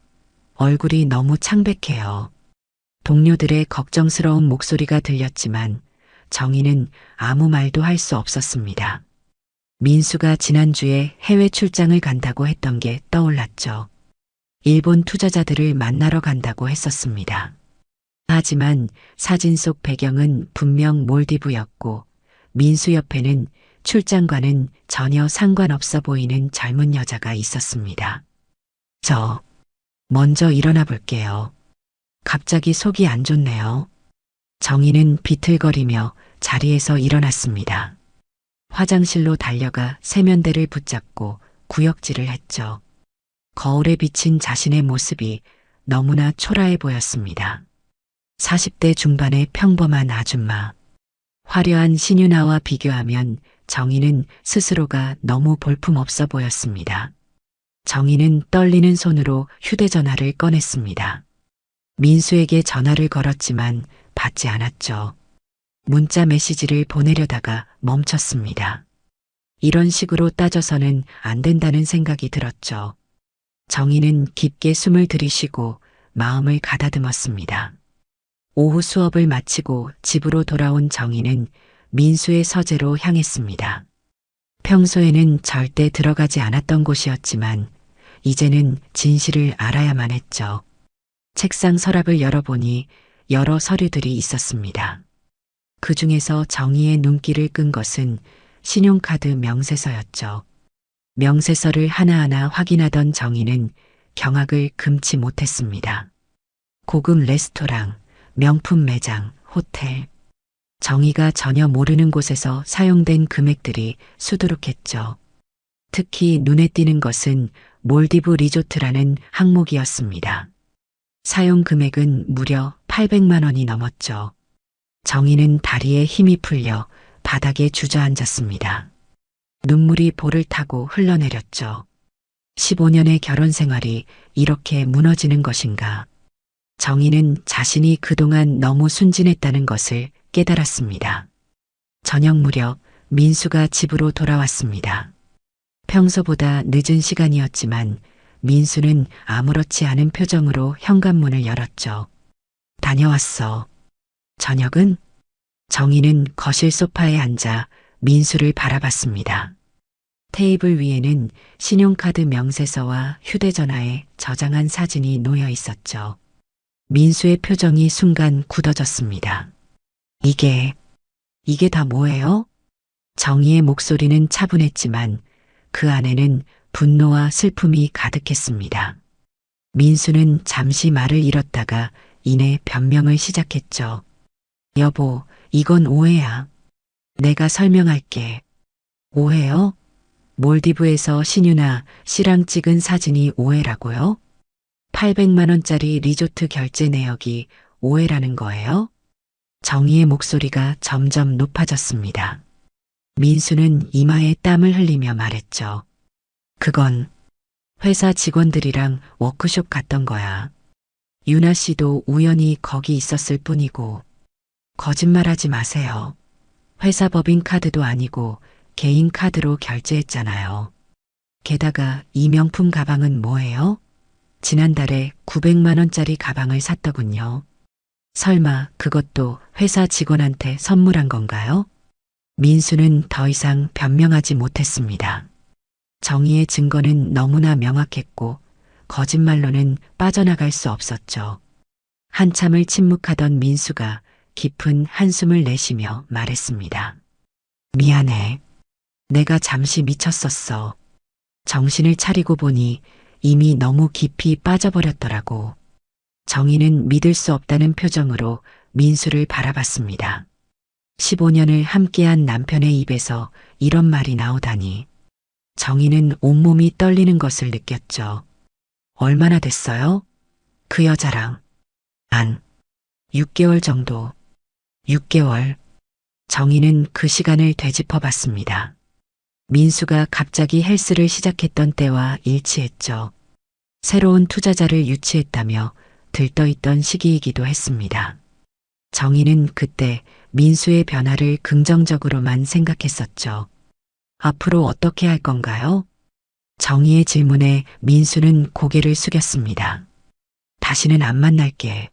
얼굴이 너무 창백해요. 동료들의 걱정스러운 목소리가 들렸지만 정희는 아무 말도 할 수 없었습니다. 민수가 지난주에 해외 출장을 간다고 했던 게 떠올랐죠. 일본 투자자들을 만나러 간다고 했었습니다. 하지만 사진 속 배경은 분명 몰디브였고 민수 옆에는 출장과는 전혀 상관없어 보이는 젊은 여자가 있었습니다. 저 먼저 일어나 볼게요. 갑자기 속이 안 좋네요. 정희는 비틀거리며 자리에서 일어났습니다. 화장실로 달려가 세면대를 붙잡고 구역질을 했죠. 거울에 비친 자신의 모습이 너무나 초라해 보였습니다. 40대 중반의 평범한 아줌마. 화려한 신유나와 비교하면 정희는 스스로가 너무 볼품없어 보였습니다. 정희는 떨리는 손으로 휴대전화를 꺼냈습니다. 민수에게 전화를 걸었지만 받지 않았죠. 문자 메시지를 보내려다가 멈췄습니다. 이런 식으로 따져서는 안 된다는 생각이 들었죠. 정희는 깊게 숨을 들이쉬고 마음을 가다듬었습니다. 오후 수업을 마치고 집으로 돌아온 정희는 민수의 서재로 향했습니다. 평소에는 절대 들어가지 않았던 곳이었지만 이제는 진실을 알아야만 했죠. 책상 서랍을 열어보니 여러 서류들이 있었습니다. 그 중에서 정희의 눈길을 끈 것은 신용카드 명세서였죠. 명세서를 하나하나 확인하던 정희는 경악을 금치 못했습니다. 고급 레스토랑, 명품 매장, 호텔. 정희가 전혀 모르는 곳에서 사용된 금액들이 수두룩했죠. 특히 눈에 띄는 것은 몰디브 리조트라는 항목이었습니다. 사용 금액은 무려 800만 원이 넘었죠. 정희는 다리에 힘이 풀려 바닥에 주저앉았습니다. 눈물이 볼을 타고 흘러내렸죠. 15년의 결혼 생활이 이렇게 무너지는 것인가. 정희는 자신이 그동안 너무 순진했다는 것을 깨달았습니다. 저녁 무렵 민수가 집으로 돌아왔습니다. 평소보다 늦은 시간이었지만 민수는 아무렇지 않은 표정으로 현관문을 열었죠. 다녀왔어. 저녁은? 정희는 거실 소파에 앉아 민수를 바라봤습니다. 테이블 위에는 신용카드 명세서와 휴대전화에 저장한 사진이 놓여 있었죠. 민수의 표정이 순간 굳어졌습니다. 이게 다 뭐예요? 정희의 목소리는 차분했지만 그 안에는 분노와 슬픔이 가득했습니다. 민수는 잠시 말을 잃었다가 이내 변명을 시작했죠. 여보, 이건 오해야. 내가 설명할게. 오해요? 몰디브에서 신유나 씨랑 찍은 사진이 오해라고요? 800만 원짜리 리조트 결제 내역이 오해라는 거예요? 정희의 목소리가 점점 높아졌습니다. 민수는 이마에 땀을 흘리며 말했죠. 그건 회사 직원들이랑 워크숍 갔던 거야. 유나 씨도 우연히 거기 있었을 뿐이고. 거짓말하지 마세요. 회사 법인 카드도 아니고 개인 카드로 결제했잖아요. 게다가 이 명품 가방은 뭐예요? 지난달에 900만 원짜리 가방을 샀더군요. 설마 그것도 회사 직원한테 선물한 건가요? 민수는 더 이상 변명하지 못했습니다. 정의의 증거는 너무나 명확했고 거짓말로는 빠져나갈 수 없었죠. 한참을 침묵하던 민수가 깊은 한숨을 내쉬며 말했습니다. 미안해. 내가 잠시 미쳤었어. 정신을 차리고 보니 이미 너무 깊이 빠져버렸더라고. 정희는 믿을 수 없다는 표정으로 민수를 바라봤습니다. 15년을 함께한 남편의 입에서 이런 말이 나오다니. 정희는 온몸이 떨리는 것을 느꼈죠. 얼마나 됐어요? 그 여자랑. 6개월 정도. 6개월. 정희는 그 시간을 되짚어 봤습니다. 민수가 갑자기 헬스를 시작했던 때와 일치했죠. 새로운 투자자를 유치했다며 들떠있던 시기이기도 했습니다. 정희는 그때 민수의 변화를 긍정적으로만 생각했었죠. 앞으로 어떻게 할 건가요? 정희의 질문에 민수는 고개를 숙였습니다. 다시는 안 만날게.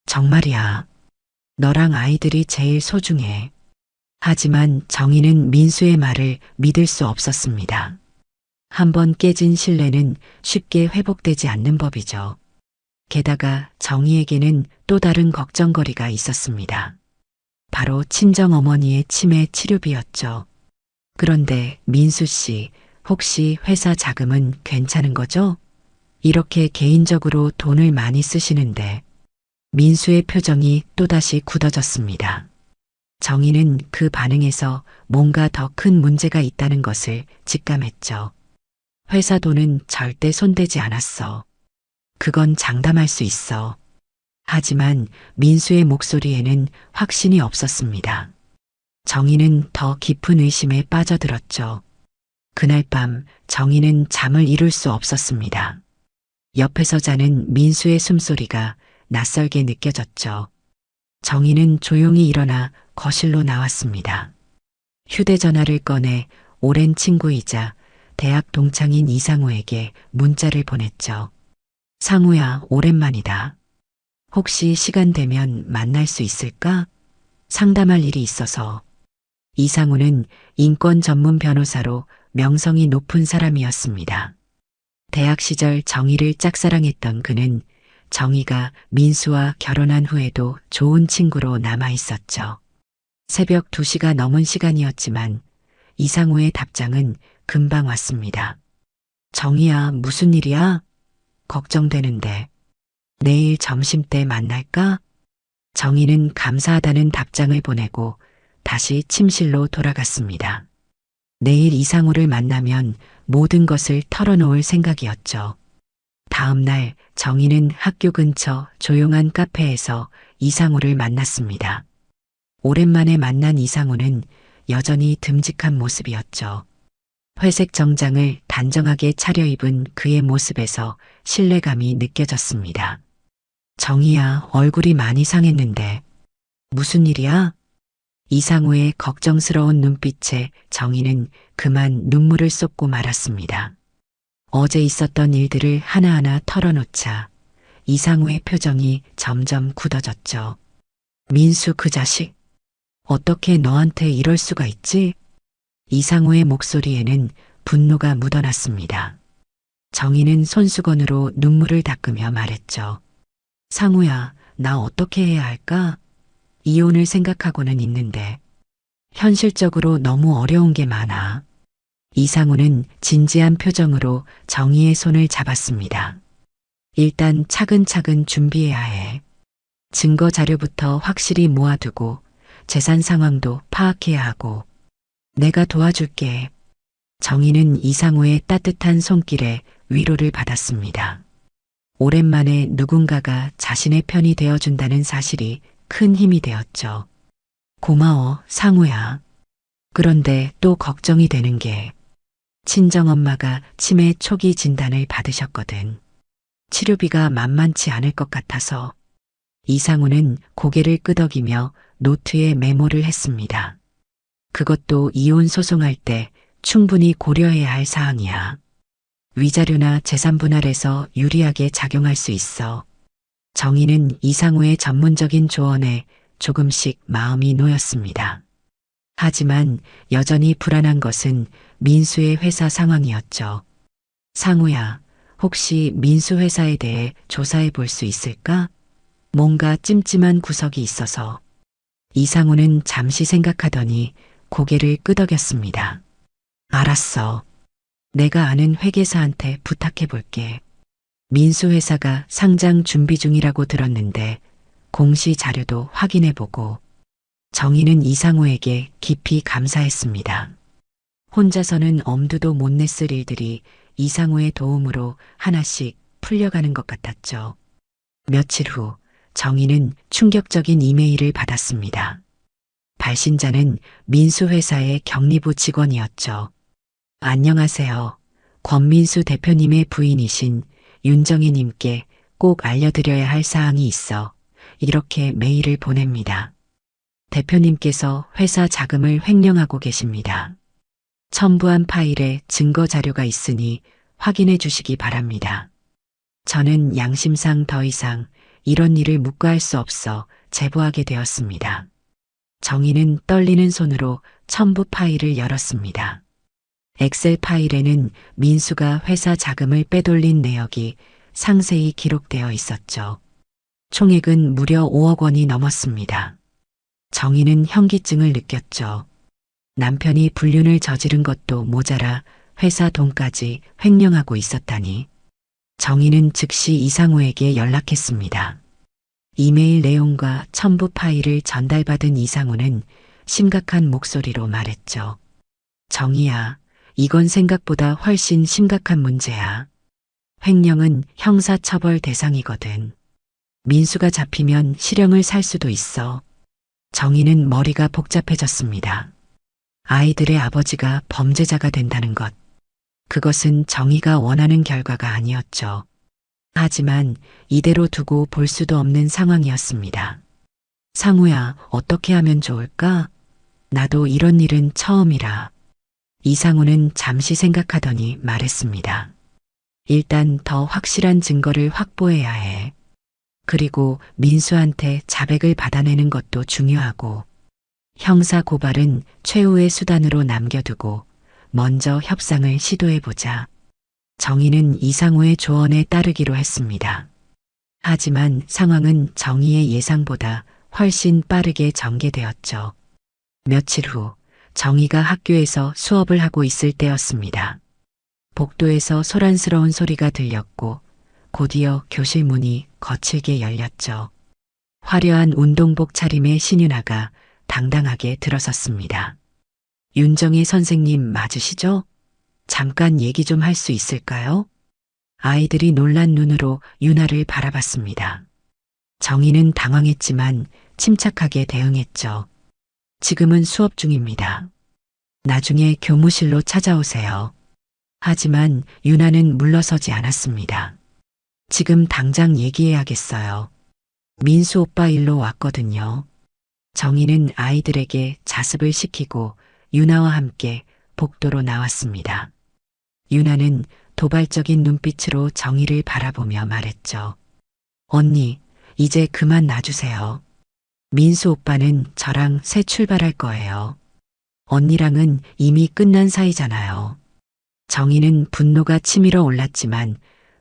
정말이야. 너랑 아이들이 제일 소중해. 하지만 정희는 민수의 말을 믿을 수 없었습니다. 한번 깨진 신뢰는 쉽게 회복되지 않는 법이죠. 게다가 정희에게는 또 다른 걱정거리가 있었습니다. 바로 친정어머니의 치매 치료비였죠. 그런데 민수 씨, 혹시 회사 자금은 괜찮은 거죠? 이렇게 개인적으로 돈을 많이 쓰시는데. 민수의 표정이 또다시 굳어졌습니다. 정희는 그 반응에서 뭔가 더 큰 문제가 있다는 것을 직감했죠. 회사 돈은 절대 손대지 않았어. 그건 장담할 수 있어. 하지만 민수의 목소리에는 확신이 없었습니다. 정희는 더 깊은 의심에 빠져들었죠. 그날 밤 정희는 잠을 이룰 수 없었습니다. 옆에서 자는 민수의 숨소리가 낯설게 느껴졌죠. 정희는 조용히 일어나 거실로 나왔습니다. 휴대전화를 꺼내 오랜 친구이자 대학 동창인 이상우에게 문자를 보냈죠. 상우야, 오랜만이다. 혹시 시간 되면 만날 수 있을까? 상담할 일이 있어서. 이상우는 인권 전문 변호사로 명성이 높은 사람이었습니다. 대학 시절 정희를 짝사랑했던 그는 정희가 민수와 결혼한 후에도 좋은 친구로 남아 있었죠. 새벽 2시가 넘은 시간이었지만 이상우의 답장은 금방 왔습니다. 정희야, 무슨 일이야? 걱정되는데. 내일 점심때 만날까? 정희는 감사하다는 답장을 보내고 다시 침실로 돌아갔습니다. 내일 이상우를 만나면 모든 것을 털어놓을 생각이었죠. 다음 날 정희는 학교 근처 조용한 카페에서 이상우를 만났습니다. 오랜만에 만난 이상우는 여전히 듬직한 모습이었죠. 회색 정장을 단정하게 차려입은 그의 모습에서 신뢰감이 느껴졌습니다. 정희야, 얼굴이 많이 상했는데. 무슨 일이야? 이상우의 걱정스러운 눈빛에 정희는 그만 눈물을 쏟고 말았습니다. 어제 있었던 일들을 하나하나 털어놓자 이상우의 표정이 점점 굳어졌죠. 민수 그 자식, 어떻게 너한테 이럴 수가 있지? 이상우의 목소리에는 분노가 묻어났습니다. 정희는 손수건으로 눈물을 닦으며 말했죠. 상우야, 나 어떻게 해야 할까? 이혼을 생각하고는 있는데 현실적으로 너무 어려운 게 많아. 이상우는 진지한 표정으로 정희의 손을 잡았습니다. 일단 차근차근 준비해야 해. 증거 자료부터 확실히 모아두고 재산 상황도 파악해야 하고. 내가 도와줄게. 정희는 이상우의 따뜻한 손길에 위로를 받았습니다. 오랜만에 누군가가 자신의 편이 되어준다는 사실이 큰 힘이 되었죠. 고마워, 상우야. 그런데 또 걱정이 되는 게 친정엄마가 치매 초기 진단을 받으셨거든. 치료비가 만만치 않을 것 같아서. 이상우는 고개를 끄덕이며 노트에 메모를 했습니다. 그것도 이혼 소송할 때 충분히 고려해야 할 사항이야. 위자료나 재산 분할에서 유리하게 작용할 수 있어. 정희는 이상우의 전문적인 조언에 조금씩 마음이 놓였습니다. 하지만 여전히 불안한 것은 민수의 회사 상황이었죠. 상우야, 혹시 민수 회사에 대해 조사해 볼 수 있을까? 뭔가 찜찜한 구석이 있어서. 이상우는 잠시 생각하더니 고개를 끄덕였습니다. 알았어. 내가 아는 회계사한테 부탁해 볼게. 민수 회사가 상장 준비 중이라고 들었는데 공시 자료도 확인해 보고. 정희는 이상우에게 깊이 감사했습니다. 혼자서는 엄두도 못 냈을 일들이 이상우의 도움으로 하나씩 풀려가는 것 같았죠. 며칠 후 정희는 충격적인 이메일을 받았습니다. 발신자는 민수 회사의 경리부 직원이었죠. 안녕하세요. 권민수 대표님의 부인이신 윤정희님께 꼭 알려드려야 할 사항이 있어 이렇게 메일을 보냅니다. 대표님께서 회사 자금을 횡령하고 계십니다. 첨부한 파일에 증거 자료가 있으니 확인해 주시기 바랍니다. 저는 양심상 더 이상 이런 일을 묵과할 수 없어 제보하게 되었습니다. 정희는 떨리는 손으로 첨부 파일을 열었습니다. 엑셀 파일에는 민수가 회사 자금을 빼돌린 내역이 상세히 기록되어 있었죠. 총액은 무려 5억 원이 넘었습니다. 정희는 현기증을 느꼈죠. 남편이 불륜을 저지른 것도 모자라 회사 돈까지 횡령하고 있었다니. 정희는 즉시 이상우에게 연락했습니다. 이메일 내용과 첨부 파일을 전달받은 이상우는 심각한 목소리로 말했죠. 정희야, 이건 생각보다 훨씬 심각한 문제야. 횡령은 형사처벌 대상이거든. 민수가 잡히면 실형을 살 수도 있어. 정희는 머리가 복잡해졌습니다. 아이들의 아버지가 범죄자가 된다는 것. 그것은 정희가 원하는 결과가 아니었죠. 하지만 이대로 두고 볼 수도 없는 상황이었습니다. 상우야, 어떻게 하면 좋을까? 나도 이런 일은 처음이라. 이상우는 잠시 생각하더니 말했습니다. 일단 더 확실한 증거를 확보해야 해. 그리고 민수한테 자백을 받아내는 것도 중요하고. 형사 고발은 최후의 수단으로 남겨두고 먼저 협상을 시도해보자. 정희는 이상우의 조언에 따르기로 했습니다. 하지만 상황은 정희의 예상보다 훨씬 빠르게 전개되었죠. 며칠 후 정희가 학교에서 수업을 하고 있을 때였습니다. 복도에서 소란스러운 소리가 들렸고 곧이어 교실 문이 거칠게 열렸죠. 화려한 운동복 차림의 신윤아가 당당하게 들어섰습니다. 윤정희 선생님 맞으시죠? 잠깐 얘기 좀 할 수 있을까요? 아이들이 놀란 눈으로 윤아를 바라봤습니다. 정희는 당황했지만 침착하게 대응했죠. 지금은 수업 중입니다. 나중에 교무실로 찾아오세요. 하지만 윤아는 물러서지 않았습니다. 지금 당장 얘기해야겠어요. 민수 오빠 일로 왔거든요. 정희는 아이들에게 자습을 시키고 윤아와 함께 복도로 나왔습니다. 윤아는 도발적인 눈빛으로 정희를 바라보며 말했죠. 언니, 이제 그만 놔주세요. 민수 오빠는 저랑 새 출발할 거예요. 언니랑은 이미 끝난 사이잖아요. 정희는 분노가 치밀어 올랐지만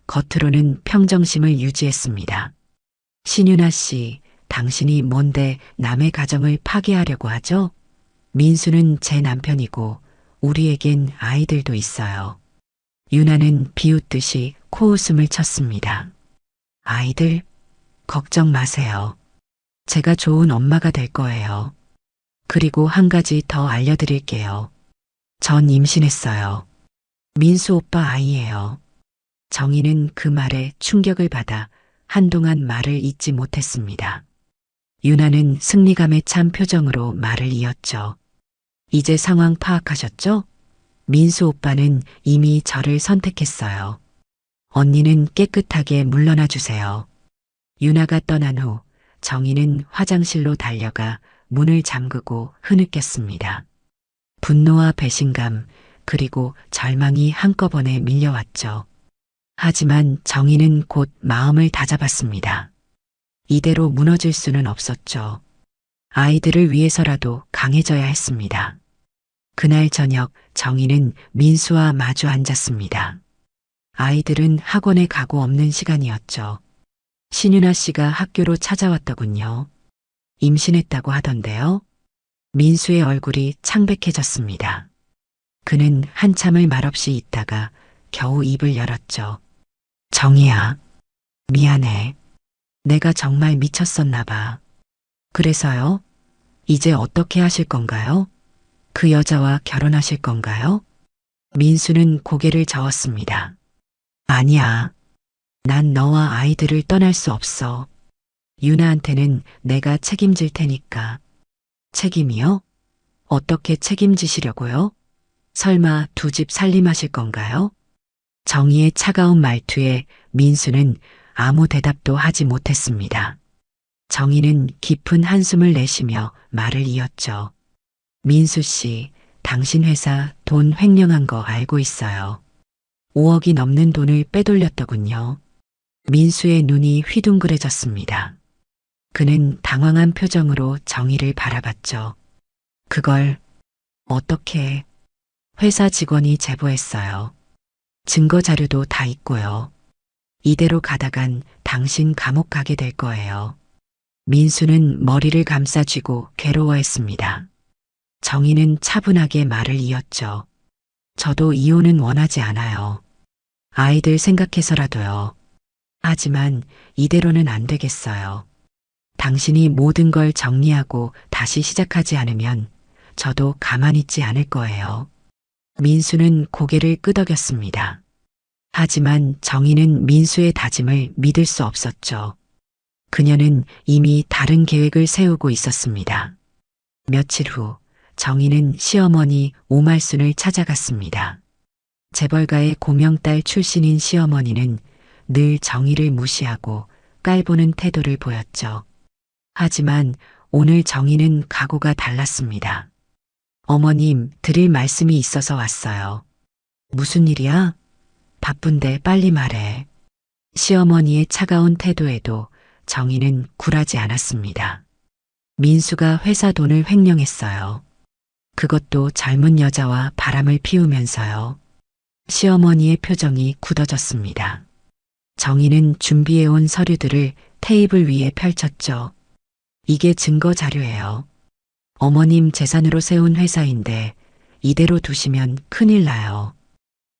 겉으로는 평정심을 유지했습니다. 신윤아 씨, 당신이 뭔데 남의 가정을 파괴하려고 하죠? 민수는 제 남편이고 우리에겐 아이들도 있어요. 윤아는 비웃듯이 코웃음을 쳤습니다. 아이들? 걱정 마세요. 제가 좋은 엄마가 될 거예요. 그리고 한 가지 더 알려드릴게요. 전 임신했어요. 민수 오빠 아이예요. 정희는 그 말에 충격을 받아 한동안 말을 잇지 못했습니다. 윤아는 승리감에 찬 표정으로 말을 이었죠. 이제 상황 파악하셨죠? 민수 오빠는 이미 저를 선택했어요. 언니는 깨끗하게 물러나 주세요. 윤아가 떠난 후 정희는 화장실로 달려가 문을 잠그고 흐느꼈습니다. 분노와 배신감 그리고 절망이 한꺼번에 밀려왔죠. 하지만 정희는 곧 마음을 다잡았습니다. 이대로 무너질 수는 없었죠. 아이들을 위해서라도 강해져야 했습니다. 그날 저녁 정희는 민수와 마주 앉았습니다. 아이들은 학원에 가고 없는 시간이었죠. 신윤아 씨가 학교로 찾아왔더군요. 임신했다고 하던데요. 민수의 얼굴이 창백해졌습니다. 그는 한참을 말없이 있다가 겨우 입을 열었죠. 정희야, 미안해. 내가 정말 미쳤었나 봐. 그래서요? 이제 어떻게 하실 건가요? 그 여자와 결혼하실 건가요? 민수는 고개를 저었습니다. 아니야. 난 너와 아이들을 떠날 수 없어. 유나한테는 내가 책임질 테니까. 책임이요? 어떻게 책임지시려고요? 설마 두 집 살림하실 건가요? 정희의 차가운 말투에 민수는 아무 대답도 하지 못했습니다. 정희는 깊은 한숨을 내쉬며 말을 이었죠. 민수 씨, 당신 회사 돈 횡령한 거 알고 있어요. 5억이 넘는 돈을 빼돌렸더군요. 민수의 눈이 휘둥그레졌습니다. 그는 당황한 표정으로 정희를 바라봤죠. 그걸 어떻게 회사 직원이 제보했어요. 증거 자료도 다 있고요. 이대로 가다간 당신 감옥 가게 될 거예요. 민수는 머리를 감싸쥐고 괴로워했습니다. 정희는 차분하게 말을 이었죠. 저도 이혼은 원하지 않아요. 아이들 생각해서라도요. 하지만 이대로는 안 되겠어요. 당신이 모든 걸 정리하고 다시 시작하지 않으면 저도 가만히 있지 않을 거예요. 민수는 고개를 끄덕였습니다. 하지만 정희는 민수의 다짐을 믿을 수 없었죠. 그녀는 이미 다른 계획을 세우고 있었습니다. 며칠 후 정희는 시어머니 오말순을 찾아갔습니다. 재벌가의 고명딸 출신인 시어머니는 늘 정희를 무시하고 깔보는 태도를 보였죠. 하지만 오늘 정희는 각오가 달랐습니다. 어머님, 드릴 말씀이 있어서 왔어요. 무슨 일이야? 바쁜데 빨리 말해. 시어머니의 차가운 태도에도 정희는 굴하지 않았습니다. 민수가 회사 돈을 횡령했어요. 그것도 젊은 여자와 바람을 피우면서요. 시어머니의 표정이 굳어졌습니다. 정희는 준비해온 서류들을 테이블 위에 펼쳤죠. 이게 증거 자료예요. 어머님 재산으로 세운 회사인데 이대로 두시면 큰일 나요.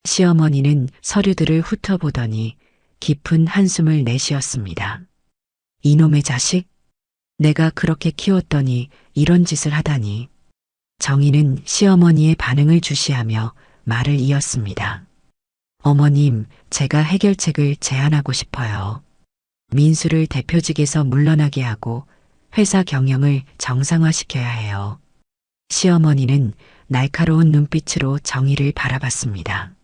시어머니는 서류들을 훑어보더니 깊은 한숨을 내쉬었습니다. 이놈의 자식? 내가 그렇게 키웠더니 이런 짓을 하다니. 정희는 시어머니의 반응을 주시하며 말을 이었습니다. 어머님, 제가 해결책을 제안하고 싶어요. 민수를 대표직에서 물러나게 하고 회사 경영을 정상화시켜야 해요. 시어머니는 날카로운 눈빛으로 정희를 바라봤습니다.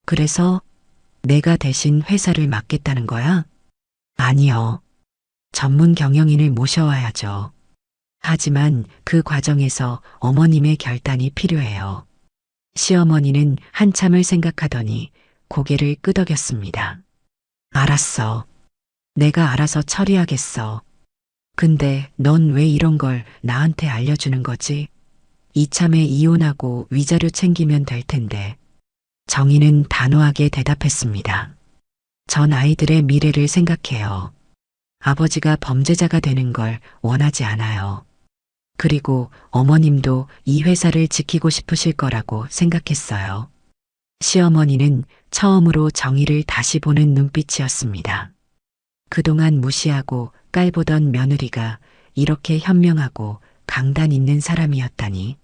그래서 내가 대신 회사를 맡겠다는 거야? 아니요. 전문 경영인을 모셔와야죠. 하지만 그 과정에서 어머님의 결단이 필요해요. 시어머니는 한참을 생각하더니 고개를 끄덕였습니다. 알았어. 내가 알아서 처리하겠어. 근데 넌 왜 이런 걸 나한테 알려주는 거지? 이참에 이혼하고 위자료 챙기면 될 텐데. 정희는 단호하게 대답했습니다. 전 아이들의 미래를 생각해요. 아버지가 범죄자가 되는 걸 원하지 않아요. 그리고 어머님도 이 회사를 지키고 싶으실 거라고 생각했어요. 시어머니는 처음으로 정희를 다시 보는 눈빛이었습니다. 그동안 무시하고 깔보던 며느리가 이렇게 현명하고 강단 있는 사람이었다니.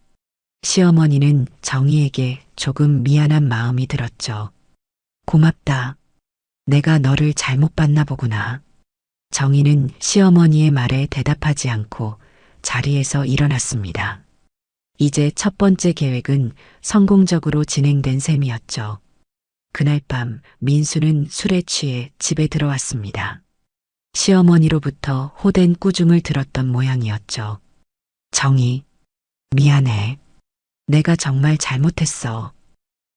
시어머니는 정희에게 조금 미안한 마음이 들었죠. 고맙다. 내가 너를 잘못 봤나 보구나. 정희는 시어머니의 말에 대답하지 않고 자리에서 일어났습니다. 이제 첫 번째 계획은 성공적으로 진행된 셈이었죠. 그날 밤 민수는 술에 취해 집에 들어왔습니다. 시어머니로부터 호된 꾸중을 들었던 모양이었죠. 정희, 미안해. 내가 정말 잘못했어.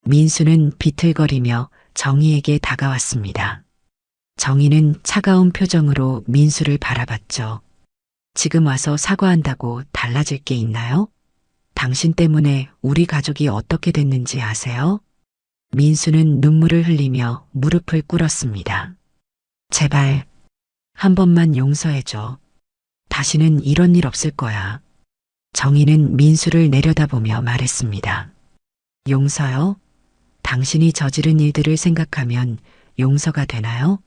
민수는 비틀거리며 정희에게 다가왔습니다. 정희는 차가운 표정으로 민수를 바라봤죠. 지금 와서 사과한다고 달라질 게 있나요? 당신 때문에 우리 가족이 어떻게 됐는지 아세요? 민수는 눈물을 흘리며 무릎을 꿇었습니다. 제발, 한 번만 용서해줘. 다시는 이런 일 없을 거야. 정희는 민수를 내려다보며 말했습니다. 용서요? 당신이 저지른 일들을 생각하면 용서가 되나요?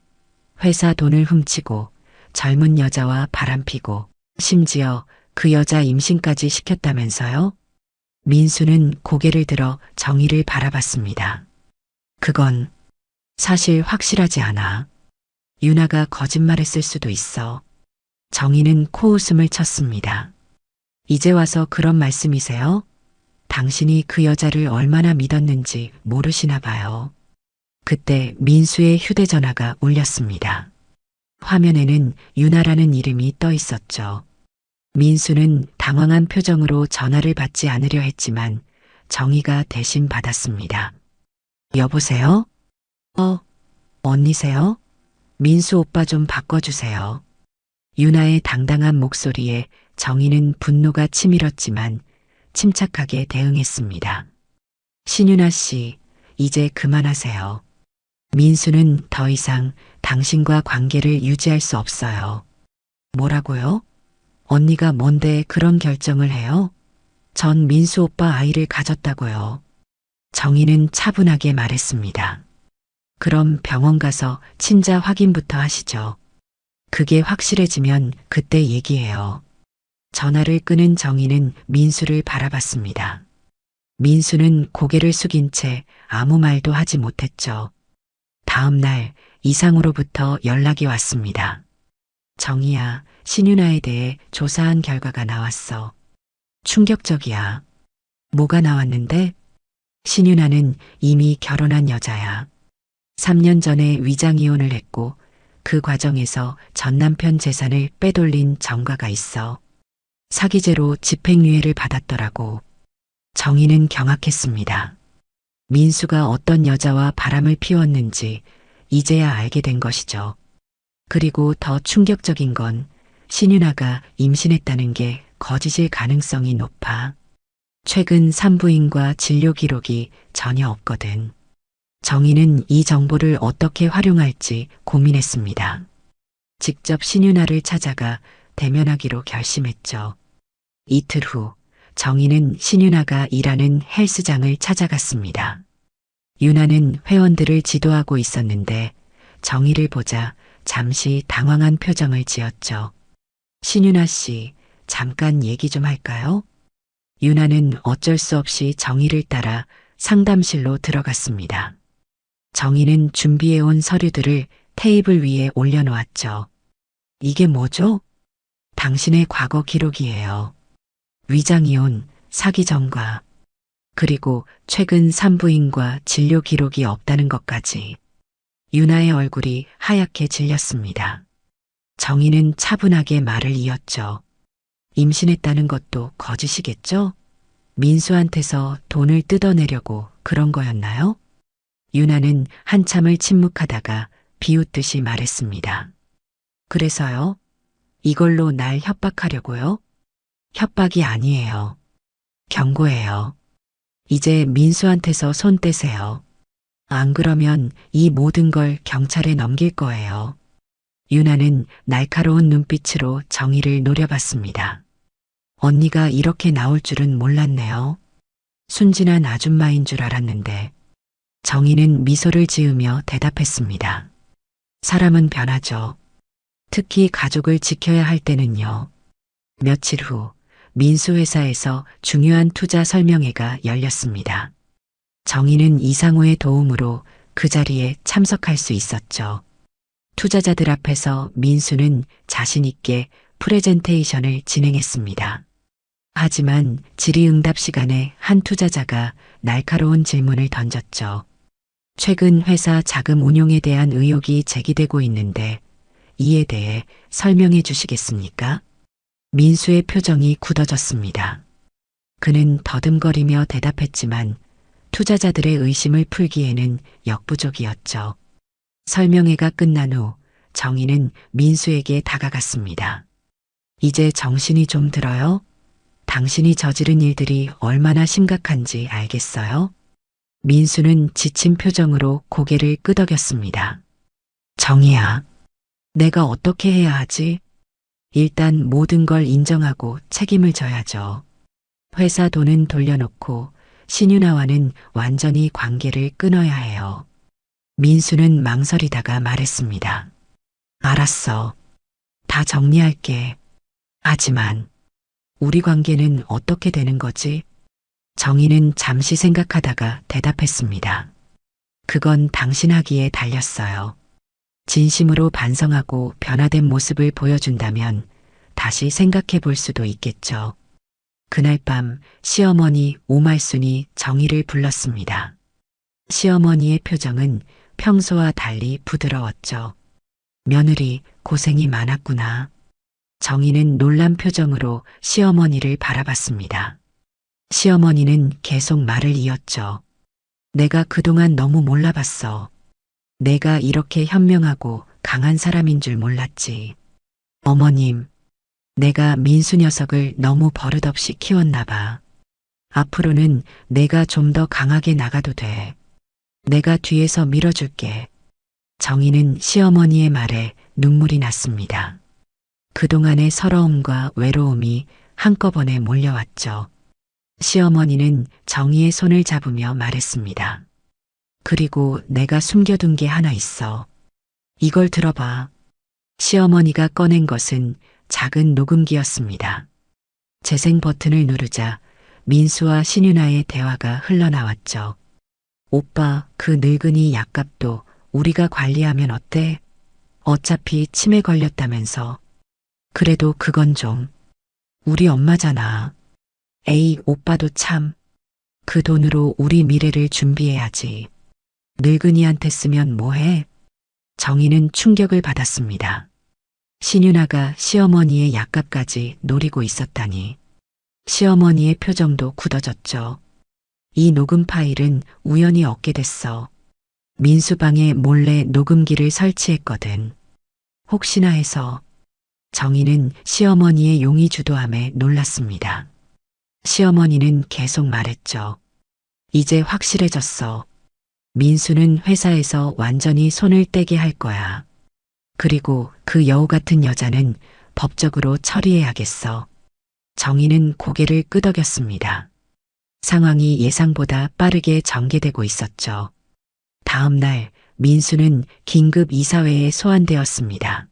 회사 돈을 훔치고 젊은 여자와 바람피고 심지어 그 여자 임신까지 시켰다면서요? 민수는 고개를 들어 정희를 바라봤습니다. 그건 사실 확실하지 않아. 유나가 거짓말했을 수도 있어. 정희는 코웃음을 쳤습니다. 이제 와서 그런 말씀이세요? 당신이 그 여자를 얼마나 믿었는지 모르시나 봐요. 그때 민수의 휴대전화가 울렸습니다. 화면에는 유나라는 이름이 떠 있었죠. 민수는 당황한 표정으로 전화를 받지 않으려 했지만 정희가 대신 받았습니다. 여보세요? 언니세요? 민수 오빠 좀 바꿔주세요. 유나의 당당한 목소리에 정희는 분노가 치밀었지만 침착하게 대응했습니다. 신유나 씨, 이제 그만하세요. 민수는 더 이상 당신과 관계를 유지할 수 없어요. 뭐라고요? 언니가 뭔데 그런 결정을 해요? 전 민수 오빠 아이를 가졌다고요. 정희는 차분하게 말했습니다. 그럼 병원 가서 친자 확인부터 하시죠. 그게 확실해지면 그때 얘기해요. 전화를 끊은 정희는 민수를 바라봤습니다. 민수는 고개를 숙인 채 아무 말도 하지 못했죠. 다음 날 이상으로부터 연락이 왔습니다. 정희야, 신유나에 대해 조사한 결과가 나왔어. 충격적이야. 뭐가 나왔는데? 신유나는 이미 결혼한 여자야. 3년 전에 위장이혼을 했고 그 과정에서 전 남편 재산을 빼돌린 전과가 있어. 사기죄로 집행유예를 받았더라고. 정희는 경악했습니다. 민수가 어떤 여자와 바람을 피웠는지 이제야 알게 된 것이죠. 그리고 더 충격적인 건 신유나가 임신했다는 게 거짓일 가능성이 높아. 최근 산부인과 진료 기록이 전혀 없거든. 정희는 이 정보를 어떻게 활용할지 고민했습니다. 직접 신유나를 찾아가 대면하기로 결심했죠. 이틀 후 정희는 신유나가 일하는 헬스장을 찾아갔습니다. 유나는 회원들을 지도하고 있었는데 정희를 보자 잠시 당황한 표정을 지었죠. 신유나 씨, 잠깐 얘기 좀 할까요? 유나는 어쩔 수 없이 정희를 따라 상담실로 들어갔습니다. 정희는 준비해온 서류들을 테이블 위에 올려놓았죠. 이게 뭐죠? 당신의 과거 기록이에요. 위장이혼, 사기 전과, 그리고 최근 산부인과 진료 기록이 없다는 것까지. 유나의 얼굴이 하얗게 질렸습니다. 정희는 차분하게 말을 이었죠. 임신했다는 것도 거짓이겠죠? 민수한테서 돈을 뜯어내려고 그런 거였나요? 유나는 한참을 침묵하다가 비웃듯이 말했습니다. 그래서요? 이걸로 날 협박하려고요? 협박이 아니에요. 경고예요. 이제 민수한테서 손 떼세요. 안 그러면 이 모든 걸 경찰에 넘길 거예요. 유나는 날카로운 눈빛으로 정희를 노려봤습니다. 언니가 이렇게 나올 줄은 몰랐네요. 순진한 아줌마인 줄 알았는데. 정희는 미소를 지으며 대답했습니다. 사람은 변하죠. 특히 가족을 지켜야 할 때는요. 며칠 후 민수 회사에서 중요한 투자 설명회가 열렸습니다. 정희는 이상우의 도움으로 그 자리에 참석할 수 있었죠. 투자자들 앞에서 민수는 자신 있게 프레젠테이션을 진행했습니다. 하지만 질의응답 시간에 한 투자자가 날카로운 질문을 던졌죠. 최근 회사 자금 운용에 대한 의혹이 제기되고 있는데 이에 대해 설명해 주시겠습니까? 민수의 표정이 굳어졌습니다. 그는 더듬거리며 대답했지만 투자자들의 의심을 풀기에는 역부족이었죠. 설명회가 끝난 후 정희는 민수에게 다가갔습니다. 이제 정신이 좀 들어요? 당신이 저지른 일들이 얼마나 심각한지 알겠어요? 민수는 지친 표정으로 고개를 끄덕였습니다. 정희야, 내가 어떻게 해야 하지? 일단 모든 걸 인정하고 책임을 져야죠. 회사 돈은 돌려놓고 신윤아와는 완전히 관계를 끊어야 해요. 민수는 망설이다가 말했습니다. 알았어. 다 정리할게. 하지만 우리 관계는 어떻게 되는 거지? 정희는 잠시 생각하다가 대답했습니다. 그건 당신 하기에 달렸어요. 진심으로 반성하고 변화된 모습을 보여준다면 다시 생각해 볼 수도 있겠죠. 그날 밤 시어머니 오말순이 정희를 불렀습니다. 시어머니의 표정은 평소와 달리 부드러웠죠. 며느리 고생이 많았구나. 정희는 놀란 표정으로 시어머니를 바라봤습니다. 시어머니는 계속 말을 이었죠. 내가 그동안 너무 몰라봤어. 내가 이렇게 현명하고 강한 사람인 줄 몰랐지. 어머님, 내가 민수 녀석을 너무 버릇없이 키웠나 봐. 앞으로는 내가 좀 더 강하게 나가도 돼. 내가 뒤에서 밀어줄게. 정희는 시어머니의 말에 눈물이 났습니다. 그동안의 서러움과 외로움이 한꺼번에 몰려왔죠. 시어머니는 정희의 손을 잡으며 말했습니다. 그리고 내가 숨겨둔 게 하나 있어. 이걸 들어봐. 시어머니가 꺼낸 것은 작은 녹음기였습니다. 재생 버튼을 누르자 민수와 신윤아의 대화가 흘러나왔죠. 오빠, 그 늙은이 약값도 우리가 관리하면 어때? 어차피 치매 걸렸다면서. 그래도 그건 좀. 우리 엄마잖아. 에이, 오빠도 참. 그 돈으로 우리 미래를 준비해야지. 늙은이한테 쓰면 뭐해? 정희는 충격을 받았습니다. 신윤아가 시어머니의 약값까지 노리고 있었다니. 시어머니의 표정도 굳어졌죠. 이 녹음 파일은 우연히 얻게 됐어. 민수방에 몰래 녹음기를 설치했거든. 혹시나 해서. 정희는 시어머니의 용의주도함에 놀랐습니다. 시어머니는 계속 말했죠. 이제 확실해졌어. 민수는 회사에서 완전히 손을 떼게 할 거야. 그리고 그 여우 같은 여자는 법적으로 처리해야겠어. 정희는 고개를 끄덕였습니다. 상황이 예상보다 빠르게 전개되고 있었죠. 다음 날 민수는 긴급 이사회에 소환되었습니다.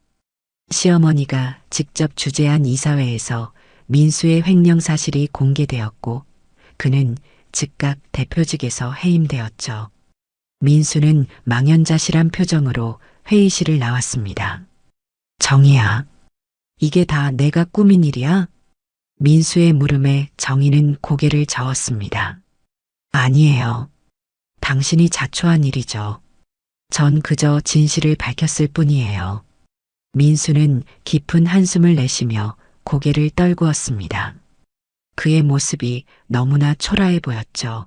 시어머니가 직접 주재한 이사회에서 민수의 횡령 사실이 공개되었고 그는 즉각 대표직에서 해임되었죠. 민수는 망연자실한 표정으로 회의실을 나왔습니다. 정희야, 이게 다 내가 꾸민 일이야? 민수의 물음에 정희는 고개를 저었습니다. 아니에요. 당신이 자초한 일이죠. 전 그저 진실을 밝혔을 뿐이에요. 민수는 깊은 한숨을 내쉬며 고개를 떨구었습니다. 그의 모습이 너무나 초라해 보였죠.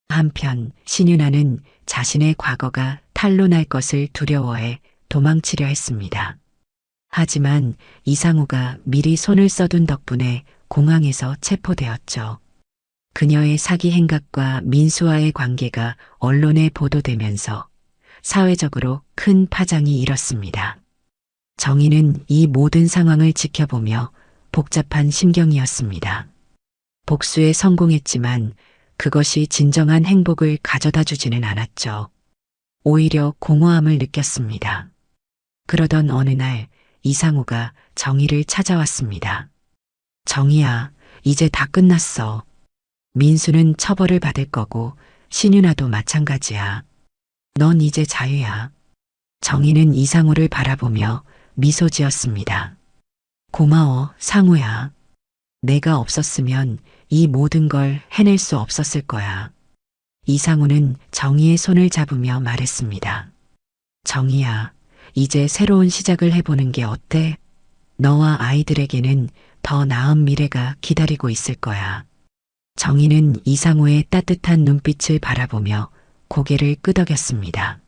한편 신윤아는 자신의 과거가 탄로날 것을 두려워해 도망치려 했습니다. 하지만 이상우가 미리 손을 써둔 덕분에 공항에서 체포되었죠. 그녀의 사기 행각과 민수와의 관계가 언론에 보도되면서 사회적으로 큰 파장이 일었습니다. 정희는 이 모든 상황을 지켜보며 복잡한 심경이었습니다. 복수에 성공했지만 그것이 진정한 행복을 가져다 주지는 않았죠. 오히려 공허함을 느꼈습니다. 그러던 어느 날 이상우가 정희를 찾아왔습니다. 정희야, 이제 다 끝났어. 민수는 처벌을 받을 거고 신윤아도 마찬가지야. 넌 이제 자유야. 정희는 이상우를 바라보며 미소 지었습니다. 고마워, 상우야. 내가 없었으면 이 모든 걸 해낼 수 없었을 거야. 이상우는 정희의 손을 잡으며 말했습니다. 정희야, 이제 새로운 시작을 해보는 게 어때? 너와 아이들에게는 더 나은 미래가 기다리고 있을 거야. 정희는 이상우의 따뜻한 눈빛을 바라보며 고개를 끄덕였습니다.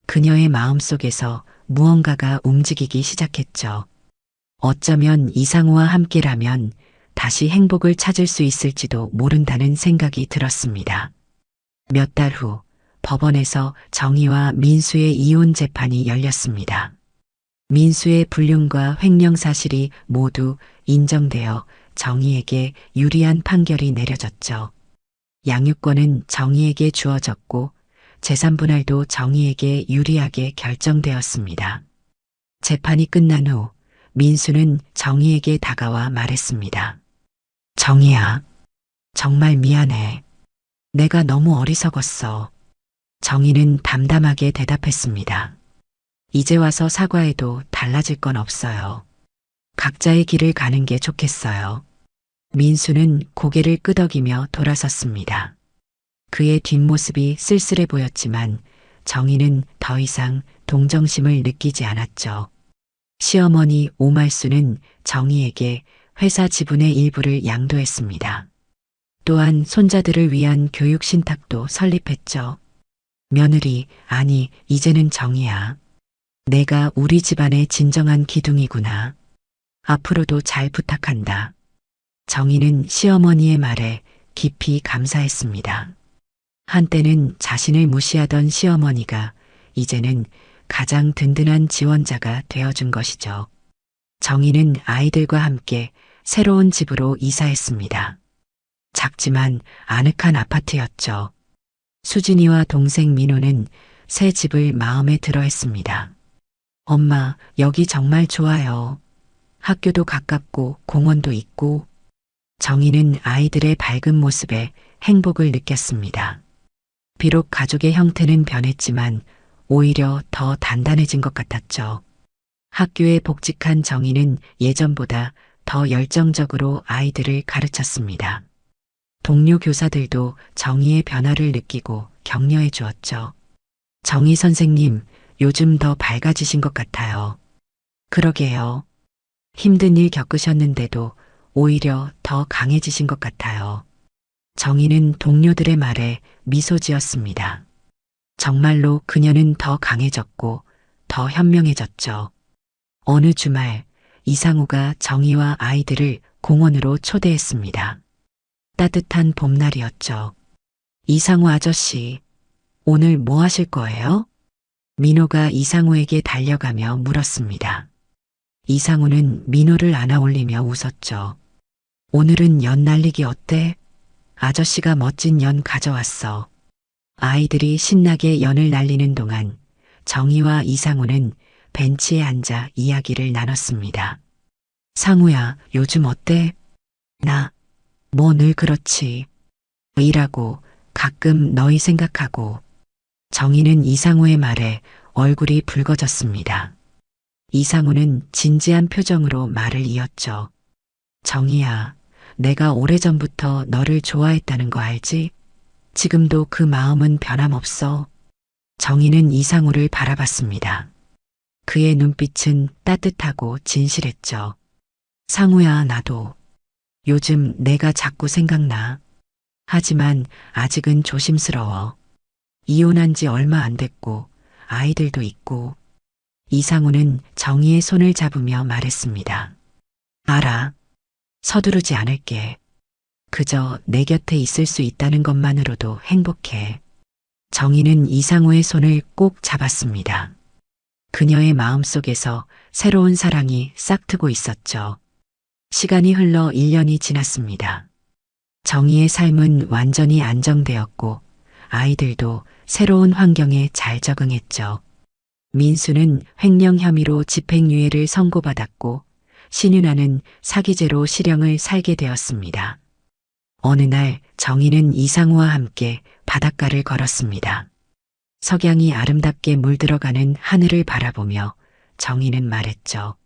그녀의 마음속에서 무언가가 움직이기 시작했죠. 어쩌면 이상우와 함께라면 다시 행복을 찾을 수 있을지도 모른다는 생각이 들었습니다. 몇 달 후 법원에서 정희와 민수의 이혼 재판이 열렸습니다. 민수의 불륜과 횡령 사실이 모두 인정되어 정희에게 유리한 판결이 내려졌죠. 양육권은 정희에게 주어졌고 재산 분할도 정희에게 유리하게 결정되었습니다. 재판이 끝난 후 민수는 정희에게 다가와 말했습니다. 정희야, 정말 미안해. 내가 너무 어리석었어. 정희는 담담하게 대답했습니다. 이제 와서 사과해도 달라질 건 없어요. 각자의 길을 가는 게 좋겠어요. 민수는 고개를 끄덕이며 돌아섰습니다. 그의 뒷모습이 쓸쓸해 보였지만 정희는 더 이상 동정심을 느끼지 않았죠. 시어머니 오말수는 정희에게 회사 지분의 일부를 양도했습니다. 또한 손자들을 위한 교육 신탁도 설립했죠. 며느리, 아니, 이제는 정희야. 내가 우리 집안의 진정한 기둥이구나. 앞으로도 잘 부탁한다. 정희는 시어머니의 말에 깊이 감사했습니다. 한때는 자신을 무시하던 시어머니가 이제는 가장 든든한 지원자가 되어준 것이죠. 정희는 아이들과 함께 새로운 집으로 이사했습니다. 작지만 아늑한 아파트였죠. 수진이와 동생 민호는 새 집을 마음에 들어 했습니다. 엄마, 여기 정말 좋아요. 학교도 가깝고 공원도 있고. 정희는 아이들의 밝은 모습에 행복을 느꼈습니다. 비록 가족의 형태는 변했지만 오히려 더 단단해진 것 같았죠. 학교에 복직한 정희는 예전보다 더 열정적으로 아이들을 가르쳤습니다. 동료 교사들도 정희의 변화를 느끼고 격려해 주었죠. 정희 선생님, 요즘 더 밝아지신 것 같아요. 그러게요. 힘든 일 겪으셨는데도 오히려 더 강해지신 것 같아요. 정희는 동료들의 말에 미소 지었습니다. 정말로 그녀는 더 강해졌고 더 현명해졌죠. 어느 주말 이상우가 정희와 아이들을 공원으로 초대했습니다. 따뜻한 봄날이었죠. 이상우 아저씨, 오늘 뭐 하실 거예요? 민호가 이상우에게 달려가며 물었습니다. 이상우는 민호를 안아 올리며 웃었죠. 오늘은 연 날리기 어때? 아저씨가 멋진 연 가져왔어. 아이들이 신나게 연을 날리는 동안 정희와 이상우는 벤치에 앉아 이야기를 나눴습니다. 상우야, 요즘 어때? 나, 뭐 늘 그렇지. 일하고 가끔 너희 생각하고. 정희는 이상우의 말에 얼굴이 붉어졌습니다. 이상우는 진지한 표정으로 말을 이었죠. 정희야, 내가 오래전부터 너를 좋아했다는 거 알지? 지금도 그 마음은 변함없어. 정희는 이상우를 바라봤습니다. 그의 눈빛은 따뜻하고 진실했죠. 상우야, 나도. 요즘 내가 자꾸 생각나. 하지만 아직은 조심스러워. 이혼한 지 얼마 안 됐고 아이들도 있고. 이상우는 정희의 손을 잡으며 말했습니다. 알아. 서두르지 않을게. 그저 내 곁에 있을 수 있다는 것만으로도 행복해. 정희는 이상우의 손을 꼭 잡았습니다. 그녀의 마음속에서 새로운 사랑이 싹트고 있었죠. 시간이 흘러 1년이 지났습니다. 정희의 삶은 완전히 안정되었고 아이들도 새로운 환경에 잘 적응했죠. 민수는 횡령 혐의로 집행유예를 선고받았고 신윤아는 사기죄로 실형을 살게 되었습니다. 어느 날 정희는 이상우와 함께 바닷가를 걸었습니다. 석양이 아름답게 물들어가는 하늘을 바라보며 정희는 말했죠.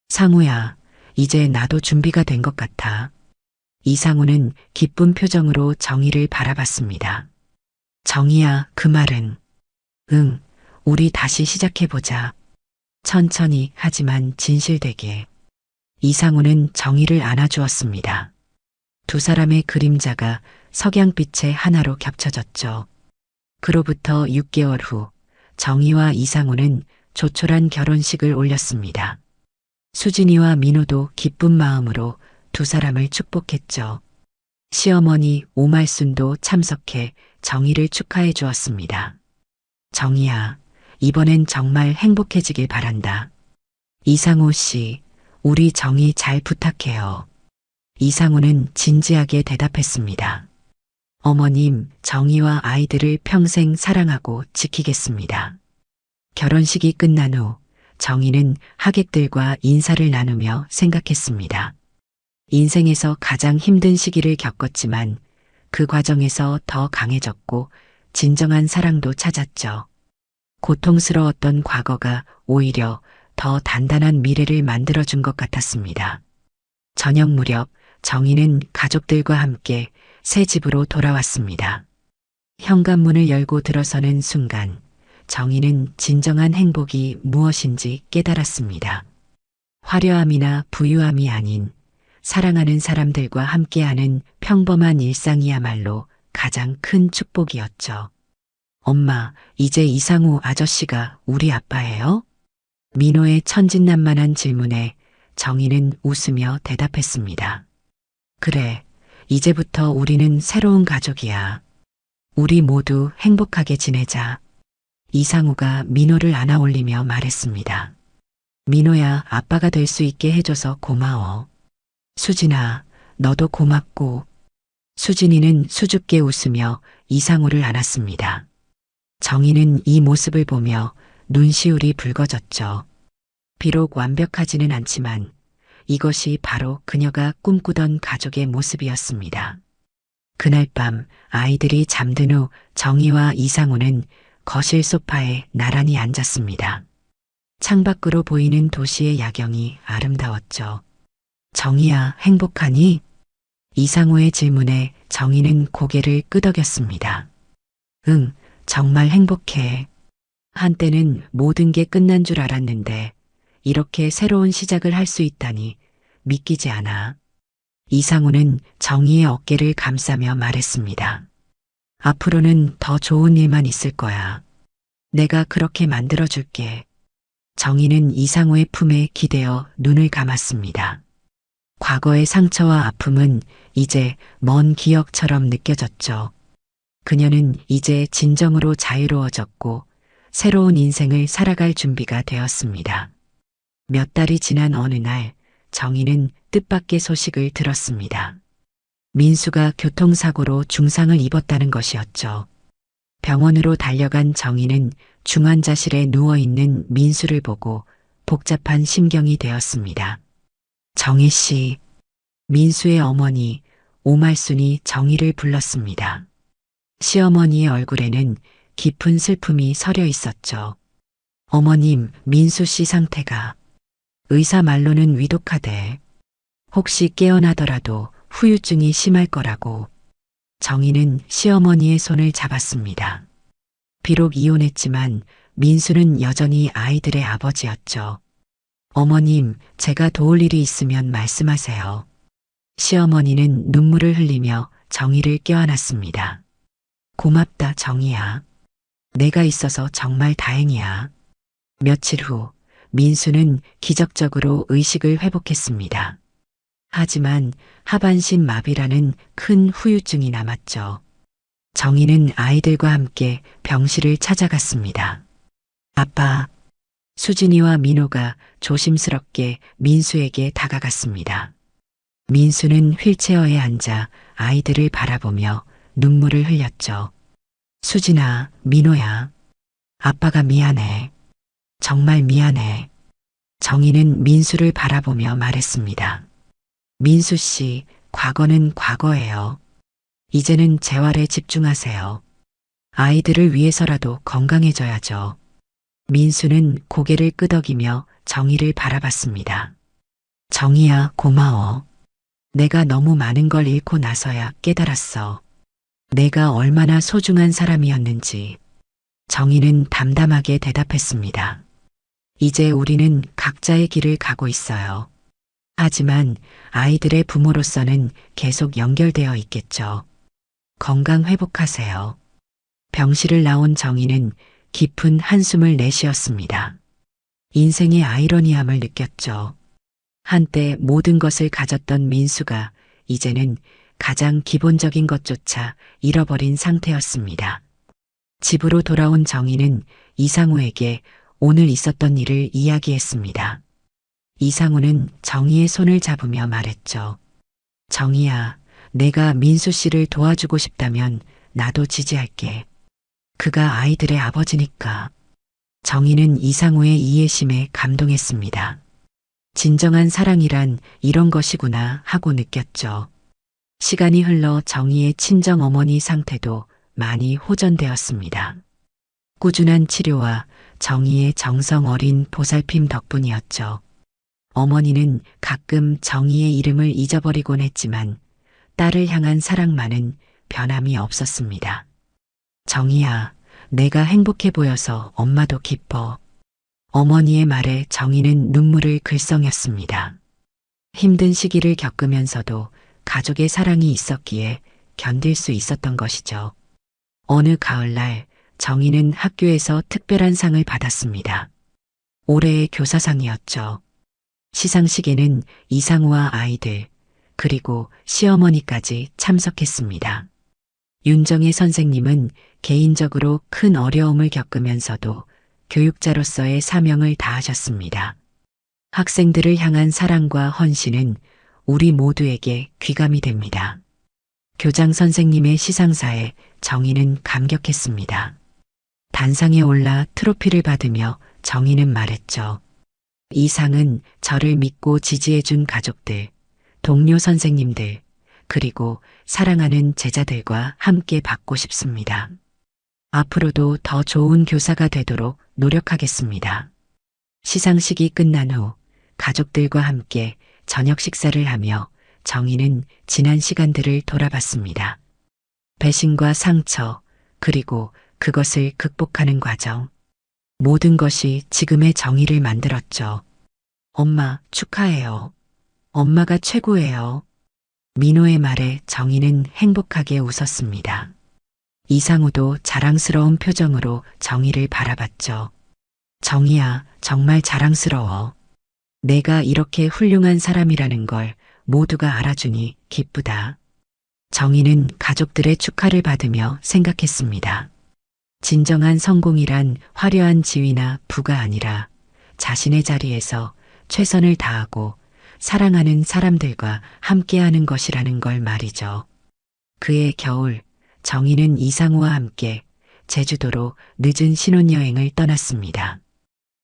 상우야, 이제 나도 준비가 된 것 같아. 이상우는 기쁜 표정으로 정희를 바라봤습니다. 정희야, 그 말은? 응, 우리 다시 시작해보자. 천천히 하지만 진실되게. 이상우는 정희를 안아주었습니다. 두 사람의 그림자가 석양빛의 하나로 겹쳐졌죠. 그로부터 6개월 후 정희와 이상우는 조촐한 결혼식을 올렸습니다. 수진이와 민호도 기쁜 마음으로 두 사람을 축복했죠. 시어머니 오말순도 참석해 정희를 축하해 주었습니다. 정희야, 이번엔 정말 행복해지길 바란다. 이상호 씨, 우리 정희 잘 부탁해요. 이상호는 진지하게 대답했습니다. 어머님, 정희와 아이들을 평생 사랑하고 지키겠습니다. 결혼식이 끝난 후 정희는 하객들과 인사를 나누며 생각했습니다. 인생에서 가장 힘든 시기를 겪었지만 그 과정에서 더 강해졌고 진정한 사랑도 찾았죠. 고통스러웠던 과거가 오히려 더 단단한 미래를 만들어준 것 같았습니다. 저녁 무렵 정희는 가족들과 함께 새 집으로 돌아왔습니다. 현관문을 열고 들어서는 순간 정희는 진정한 행복이 무엇인지 깨달았습니다. 화려함이나 부유함이 아닌 사랑하는 사람들과 함께하는 평범한 일상이야말로 가장 큰 축복이었죠. 엄마, 이제 이상우 아저씨가 우리 아빠예요? 민호의 천진난만한 질문에 정희는 웃으며 대답했습니다. 그래, 이제부터 우리는 새로운 가족이야. 우리 모두 행복하게 지내자. 이상우가 민호를 안아 올리며 말했습니다. 민호야, 아빠가 될 수 있게 해줘서 고마워. 수진아, 너도 고맙고. 수진이는 수줍게 웃으며 이상우를 안았습니다. 정희는 이 모습을 보며 눈시울이 붉어졌죠. 비록 완벽하지는 않지만 이것이 바로 그녀가 꿈꾸던 가족의 모습이었습니다. 그날 밤 아이들이 잠든 후 정희와 이상우는 거실 소파에 나란히 앉았습니다. 창밖으로 보이는 도시의 야경이 아름다웠죠. 정희야, 행복하니? 이상우의 질문에 정희는 고개를 끄덕였습니다. 응, 정말 행복해. 한때는 모든 게 끝난 줄 알았는데 이렇게 새로운 시작을 할 수 있다니 믿기지 않아. 이상우는 정희의 어깨를 감싸며 말했습니다. 앞으로는 더 좋은 일만 있을 거야. 내가 그렇게 만들어줄게. 정희는 이상우의 품에 기대어 눈을 감았습니다. 과거의 상처와 아픔은 이제 먼 기억처럼 느껴졌죠. 그녀는 이제 진정으로 자유로워졌고 새로운 인생을 살아갈 준비가 되었습니다. 몇 달이 지난 어느 날 정희는 뜻밖의 소식을 들었습니다. 민수가 교통사고로 중상을 입었다는 것이었죠. 병원으로 달려간 정희는 중환자실에 누워있는 민수를 보고 복잡한 심경이 되었습니다. 정희 씨, 민수의 어머니 오말순이 정희를 불렀습니다. 시어머니의 얼굴에는 깊은 슬픔이 서려 있었죠. 어머님, 민수 씨 상태가 의사 말로는 위독하대. 혹시 깨어나더라도 후유증이 심할 거라고. 정희는 시어머니의 손을 잡았습니다. 비록 이혼했지만 민수는 여전히 아이들의 아버지였죠. 어머님, 제가 도울 일이 있으면 말씀하세요. 시어머니는 눈물을 흘리며 정희를 껴안았습니다. 고맙다, 정희야. 내가 있어서 정말 다행이야. 며칠 후 민수는 기적적으로 의식을 회복했습니다. 하지만 하반신 마비라는 큰 후유증이 남았죠. 정희는 아이들과 함께 병실을 찾아갔습니다. 아빠, 수진이와 민호가 조심스럽게 민수에게 다가갔습니다. 민수는 휠체어에 앉아 아이들을 바라보며 눈물을 흘렸죠. 수진아, 민호야. 아빠가 미안해. 정말 미안해. 정희는 민수를 바라보며 말했습니다. 민수 씨, 과거는 과거예요. 이제는 재활에 집중하세요. 아이들을 위해서라도 건강해져야죠. 민수는 고개를 끄덕이며 정희를 바라봤습니다. 정희야, 고마워. 내가 너무 많은 걸 잃고 나서야 깨달았어. 내가 얼마나 소중한 사람이었는지. 정희는 담담하게 대답했습니다. 이제 우리는 각자의 길을 가고 있어요. 하지만 아이들의 부모로서는 계속 연결되어 있겠죠. 건강 회복하세요. 병실을 나온 정희는 깊은 한숨을 내쉬었습니다. 인생의 아이러니함을 느꼈죠. 한때 모든 것을 가졌던 민수가 이제는 가장 기본적인 것조차 잃어버린 상태였습니다. 집으로 돌아온 정희는 이상우에게 오늘 있었던 일을 이야기했습니다. 이상우는 정희의 손을 잡으며 말했죠. 정희야, 내가 민수 씨를 도와주고 싶다면 나도 지지할게. 그가 아이들의 아버지니까. 정희는 이상우의 이해심에 감동했습니다. 진정한 사랑이란 이런 것이구나 하고 느꼈죠. 시간이 흘러 정희의 친정 어머니 상태도 많이 호전되었습니다. 꾸준한 치료와 정희의 정성 어린 보살핌 덕분이었죠. 어머니는 가끔 정희의 이름을 잊어버리곤 했지만 딸을 향한 사랑만은 변함이 없었습니다. 정희야, 내가 행복해 보여서 엄마도 기뻐. 어머니의 말에 정희는 눈물을 글썽였습니다. 힘든 시기를 겪으면서도 가족의 사랑이 있었기에 견딜 수 있었던 것이죠. 어느 가을날 정희는 학교에서 특별한 상을 받았습니다. 올해의 교사상이었죠. 시상식에는 이상우와 아이들, 그리고 시어머니까지 참석했습니다. 윤정혜 선생님은 개인적으로 큰 어려움을 겪으면서도 교육자로서의 사명을 다하셨습니다. 학생들을 향한 사랑과 헌신은 우리 모두에게 귀감이 됩니다. 교장 선생님의 시상사에 정희는 감격했습니다. 단상에 올라 트로피를 받으며 정희는 말했죠. 이 상은 저를 믿고 지지해준 가족들, 동료 선생님들, 그리고 사랑하는 제자들과 함께 받고 싶습니다. 앞으로도 더 좋은 교사가 되도록 노력하겠습니다. 시상식이 끝난 후 가족들과 함께 저녁 식사를 하며 정희는 지난 시간들을 돌아봤습니다. 배신과 상처, 그리고 그것을 극복하는 과정. 모든 것이 지금의 정희를 만들었죠. 엄마, 축하해요. 엄마가 최고예요. 민호의 말에 정희는 행복하게 웃었습니다. 이상우도 자랑스러운 표정으로 정희를 바라봤죠. 정희야, 정말 자랑스러워. 내가 이렇게 훌륭한 사람이라는 걸 모두가 알아주니 기쁘다. 정희는 가족들의 축하를 받으며 생각했습니다. 진정한 성공이란 화려한 지위나 부가 아니라 자신의 자리에서 최선을 다하고 사랑하는 사람들과 함께하는 것이라는 걸 말이죠. 그해 겨울, 정희는 이상우와 함께 제주도로 늦은 신혼여행을 떠났습니다.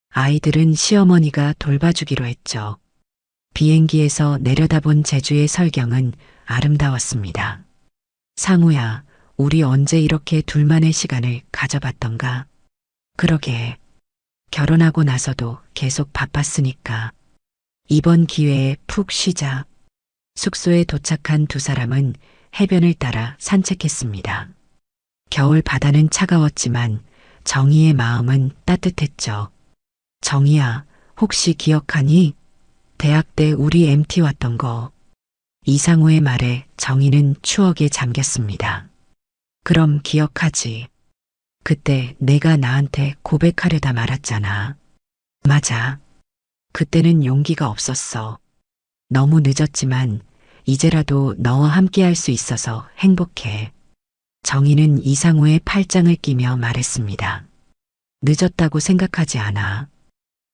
아이들은 시어머니가 돌봐주기로 했죠. 비행기에서 내려다본 제주의 설경은 아름다웠습니다. 상우야, 우리 언제 이렇게 둘만의 시간을 가져봤던가? 그러게. 결혼하고 나서도 계속 바빴으니까. 이번 기회에 푹 쉬자. 숙소에 도착한 두 사람은 해변을 따라 산책했습니다. 겨울 바다는 차가웠지만 정희의 마음은 따뜻했죠. 정희야, 혹시 기억하니? 대학 때 우리 MT 왔던 거. 이상우의 말에 정희는 추억에 잠겼습니다. 그럼 기억하지. 그때 내가 나한테 고백하려다 말았잖아. 맞아. 그때는 용기가 없었어. 너무 늦었지만 이제라도 너와 함께할 수 있어서 행복해. 정희는 이상우의 팔짱을 끼며 말했습니다. 늦었다고 생각하지 않아.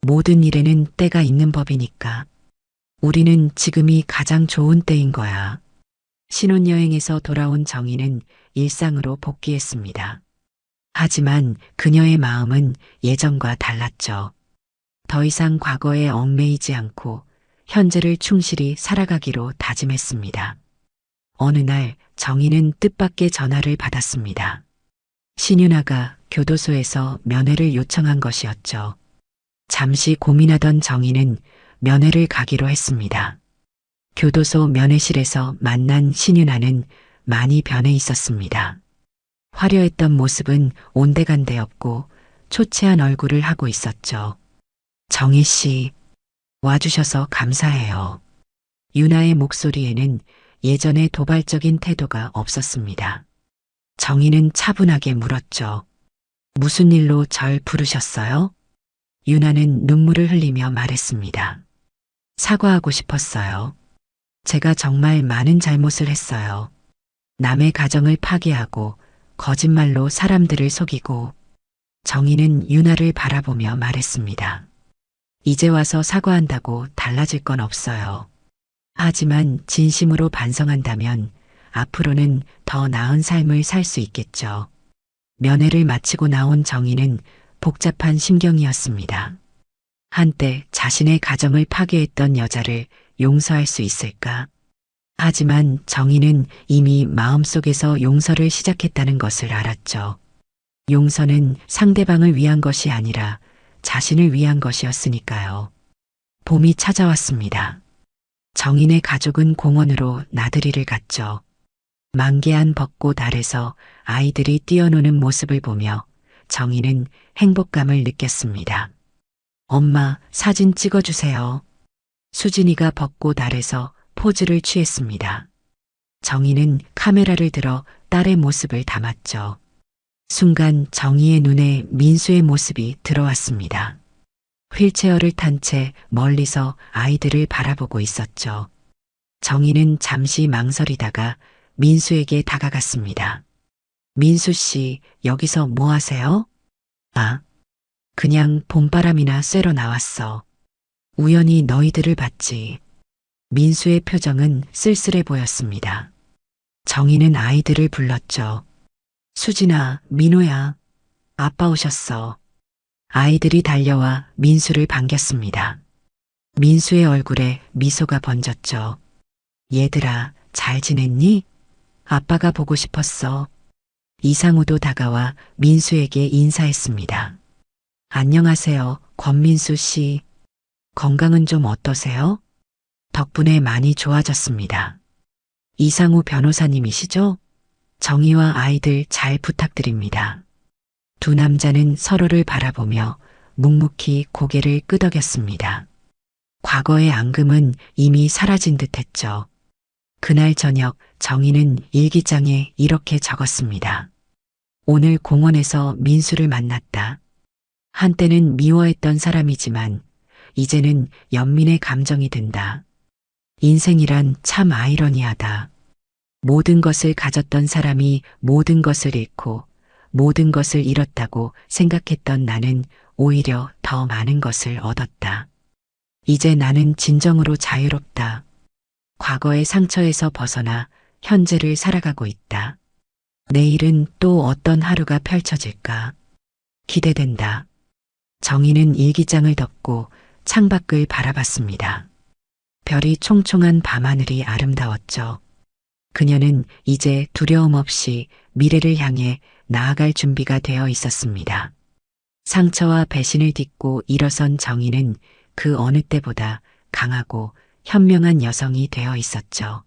모든 일에는 때가 있는 법이니까. 우리는 지금이 가장 좋은 때인 거야. 신혼여행에서 돌아온 정희는 일상으로 복귀했습니다. 하지만 그녀의 마음은 예전과 달랐죠. 더 이상 과거에 얽매이지 않고 현재를 충실히 살아가기로 다짐했습니다. 어느 날 정희는 뜻밖의 전화를 받았습니다. 신윤아가 교도소에서 면회를 요청한 것이었죠. 잠시 고민하던 정희는 면회를 가기로 했습니다. 교도소 면회실에서 만난 신윤아는 많이 변해 있었습니다. 화려했던 모습은 온데간데 없고 초췌한 얼굴을 하고 있었죠. 정희 씨, 와주셔서 감사해요. 윤아의 목소리에는 예전의 도발적인 태도가 없었습니다. 정희는 차분하게 물었죠. 무슨 일로 절 부르셨어요? 유나는 눈물을 흘리며 말했습니다. 사과하고 싶었어요. 제가 정말 많은 잘못을 했어요. 남의 가정을 파괴하고 거짓말로 사람들을 속이고. 정희는 유나를 바라보며 말했습니다. 이제 와서 사과한다고 달라질 건 없어요. 하지만 진심으로 반성한다면 앞으로는 더 나은 삶을 살 수 있겠죠. 면회를 마치고 나온 정희는 복잡한 심경이었습니다. 한때 자신의 가정을 파괴했던 여자를 용서할 수 있을까? 하지만 정희는 이미 마음속에서 용서를 시작했다는 것을 알았죠. 용서는 상대방을 위한 것이 아니라 자신을 위한 것이었으니까요. 봄이 찾아왔습니다. 정인의 가족은 공원으로 나들이를 갔죠. 만개한 벚꽃 아래서 아이들이 뛰어노는 모습을 보며 정인은 행복감을 느꼈습니다. 엄마, 사진 찍어주세요. 수진이가 벚꽃 아래서 포즈를 취했습니다. 정인은 카메라를 들어 딸의 모습을 담았죠. 순간 정희의 눈에 민수의 모습이 들어왔습니다. 휠체어를 탄 채 멀리서 아이들을 바라보고 있었죠. 정희는 잠시 망설이다가 민수에게 다가갔습니다. 민수 씨, 여기서 뭐 하세요? 아, 그냥 봄바람이나 쐬러 나왔어. 우연히 너희들을 봤지. 민수의 표정은 쓸쓸해 보였습니다. 정희는 아이들을 불렀죠. 수진아, 민호야, 아빠 오셨어. 아이들이 달려와 민수를 반겼습니다. 민수의 얼굴에 미소가 번졌죠. 얘들아, 잘 지냈니? 아빠가 보고 싶었어. 이상우도 다가와 민수에게 인사했습니다. 안녕하세요, 권민수 씨. 건강은 좀 어떠세요? 덕분에 많이 좋아졌습니다. 이상우 변호사님이시죠? 정희와 아이들 잘 부탁드립니다. 두 남자는 서로를 바라보며 묵묵히 고개를 끄덕였습니다. 과거의 앙금은 이미 사라진 듯했죠. 그날 저녁 정희는 일기장에 이렇게 적었습니다. 오늘 공원에서 민수를 만났다. 한때는 미워했던 사람이지만 이제는 연민의 감정이 든다. 인생이란 참 아이러니하다. 모든 것을 가졌던 사람이 모든 것을 잃고 모든 것을 잃었다고 생각했던 나는 오히려 더 많은 것을 얻었다. 이제 나는 진정으로 자유롭다. 과거의 상처에서 벗어나 현재를 살아가고 있다. 내일은 또 어떤 하루가 펼쳐질까? 기대된다. 정희는 일기장을 덮고 창밖을 바라봤습니다. 별이 총총한 밤하늘이 아름다웠죠. 그녀는 이제 두려움 없이 미래를 향해 나아갈 준비가 되어 있었습니다. 상처와 배신을 딛고 일어선 정희는 그 어느 때보다 강하고 현명한 여성이 되어 있었죠.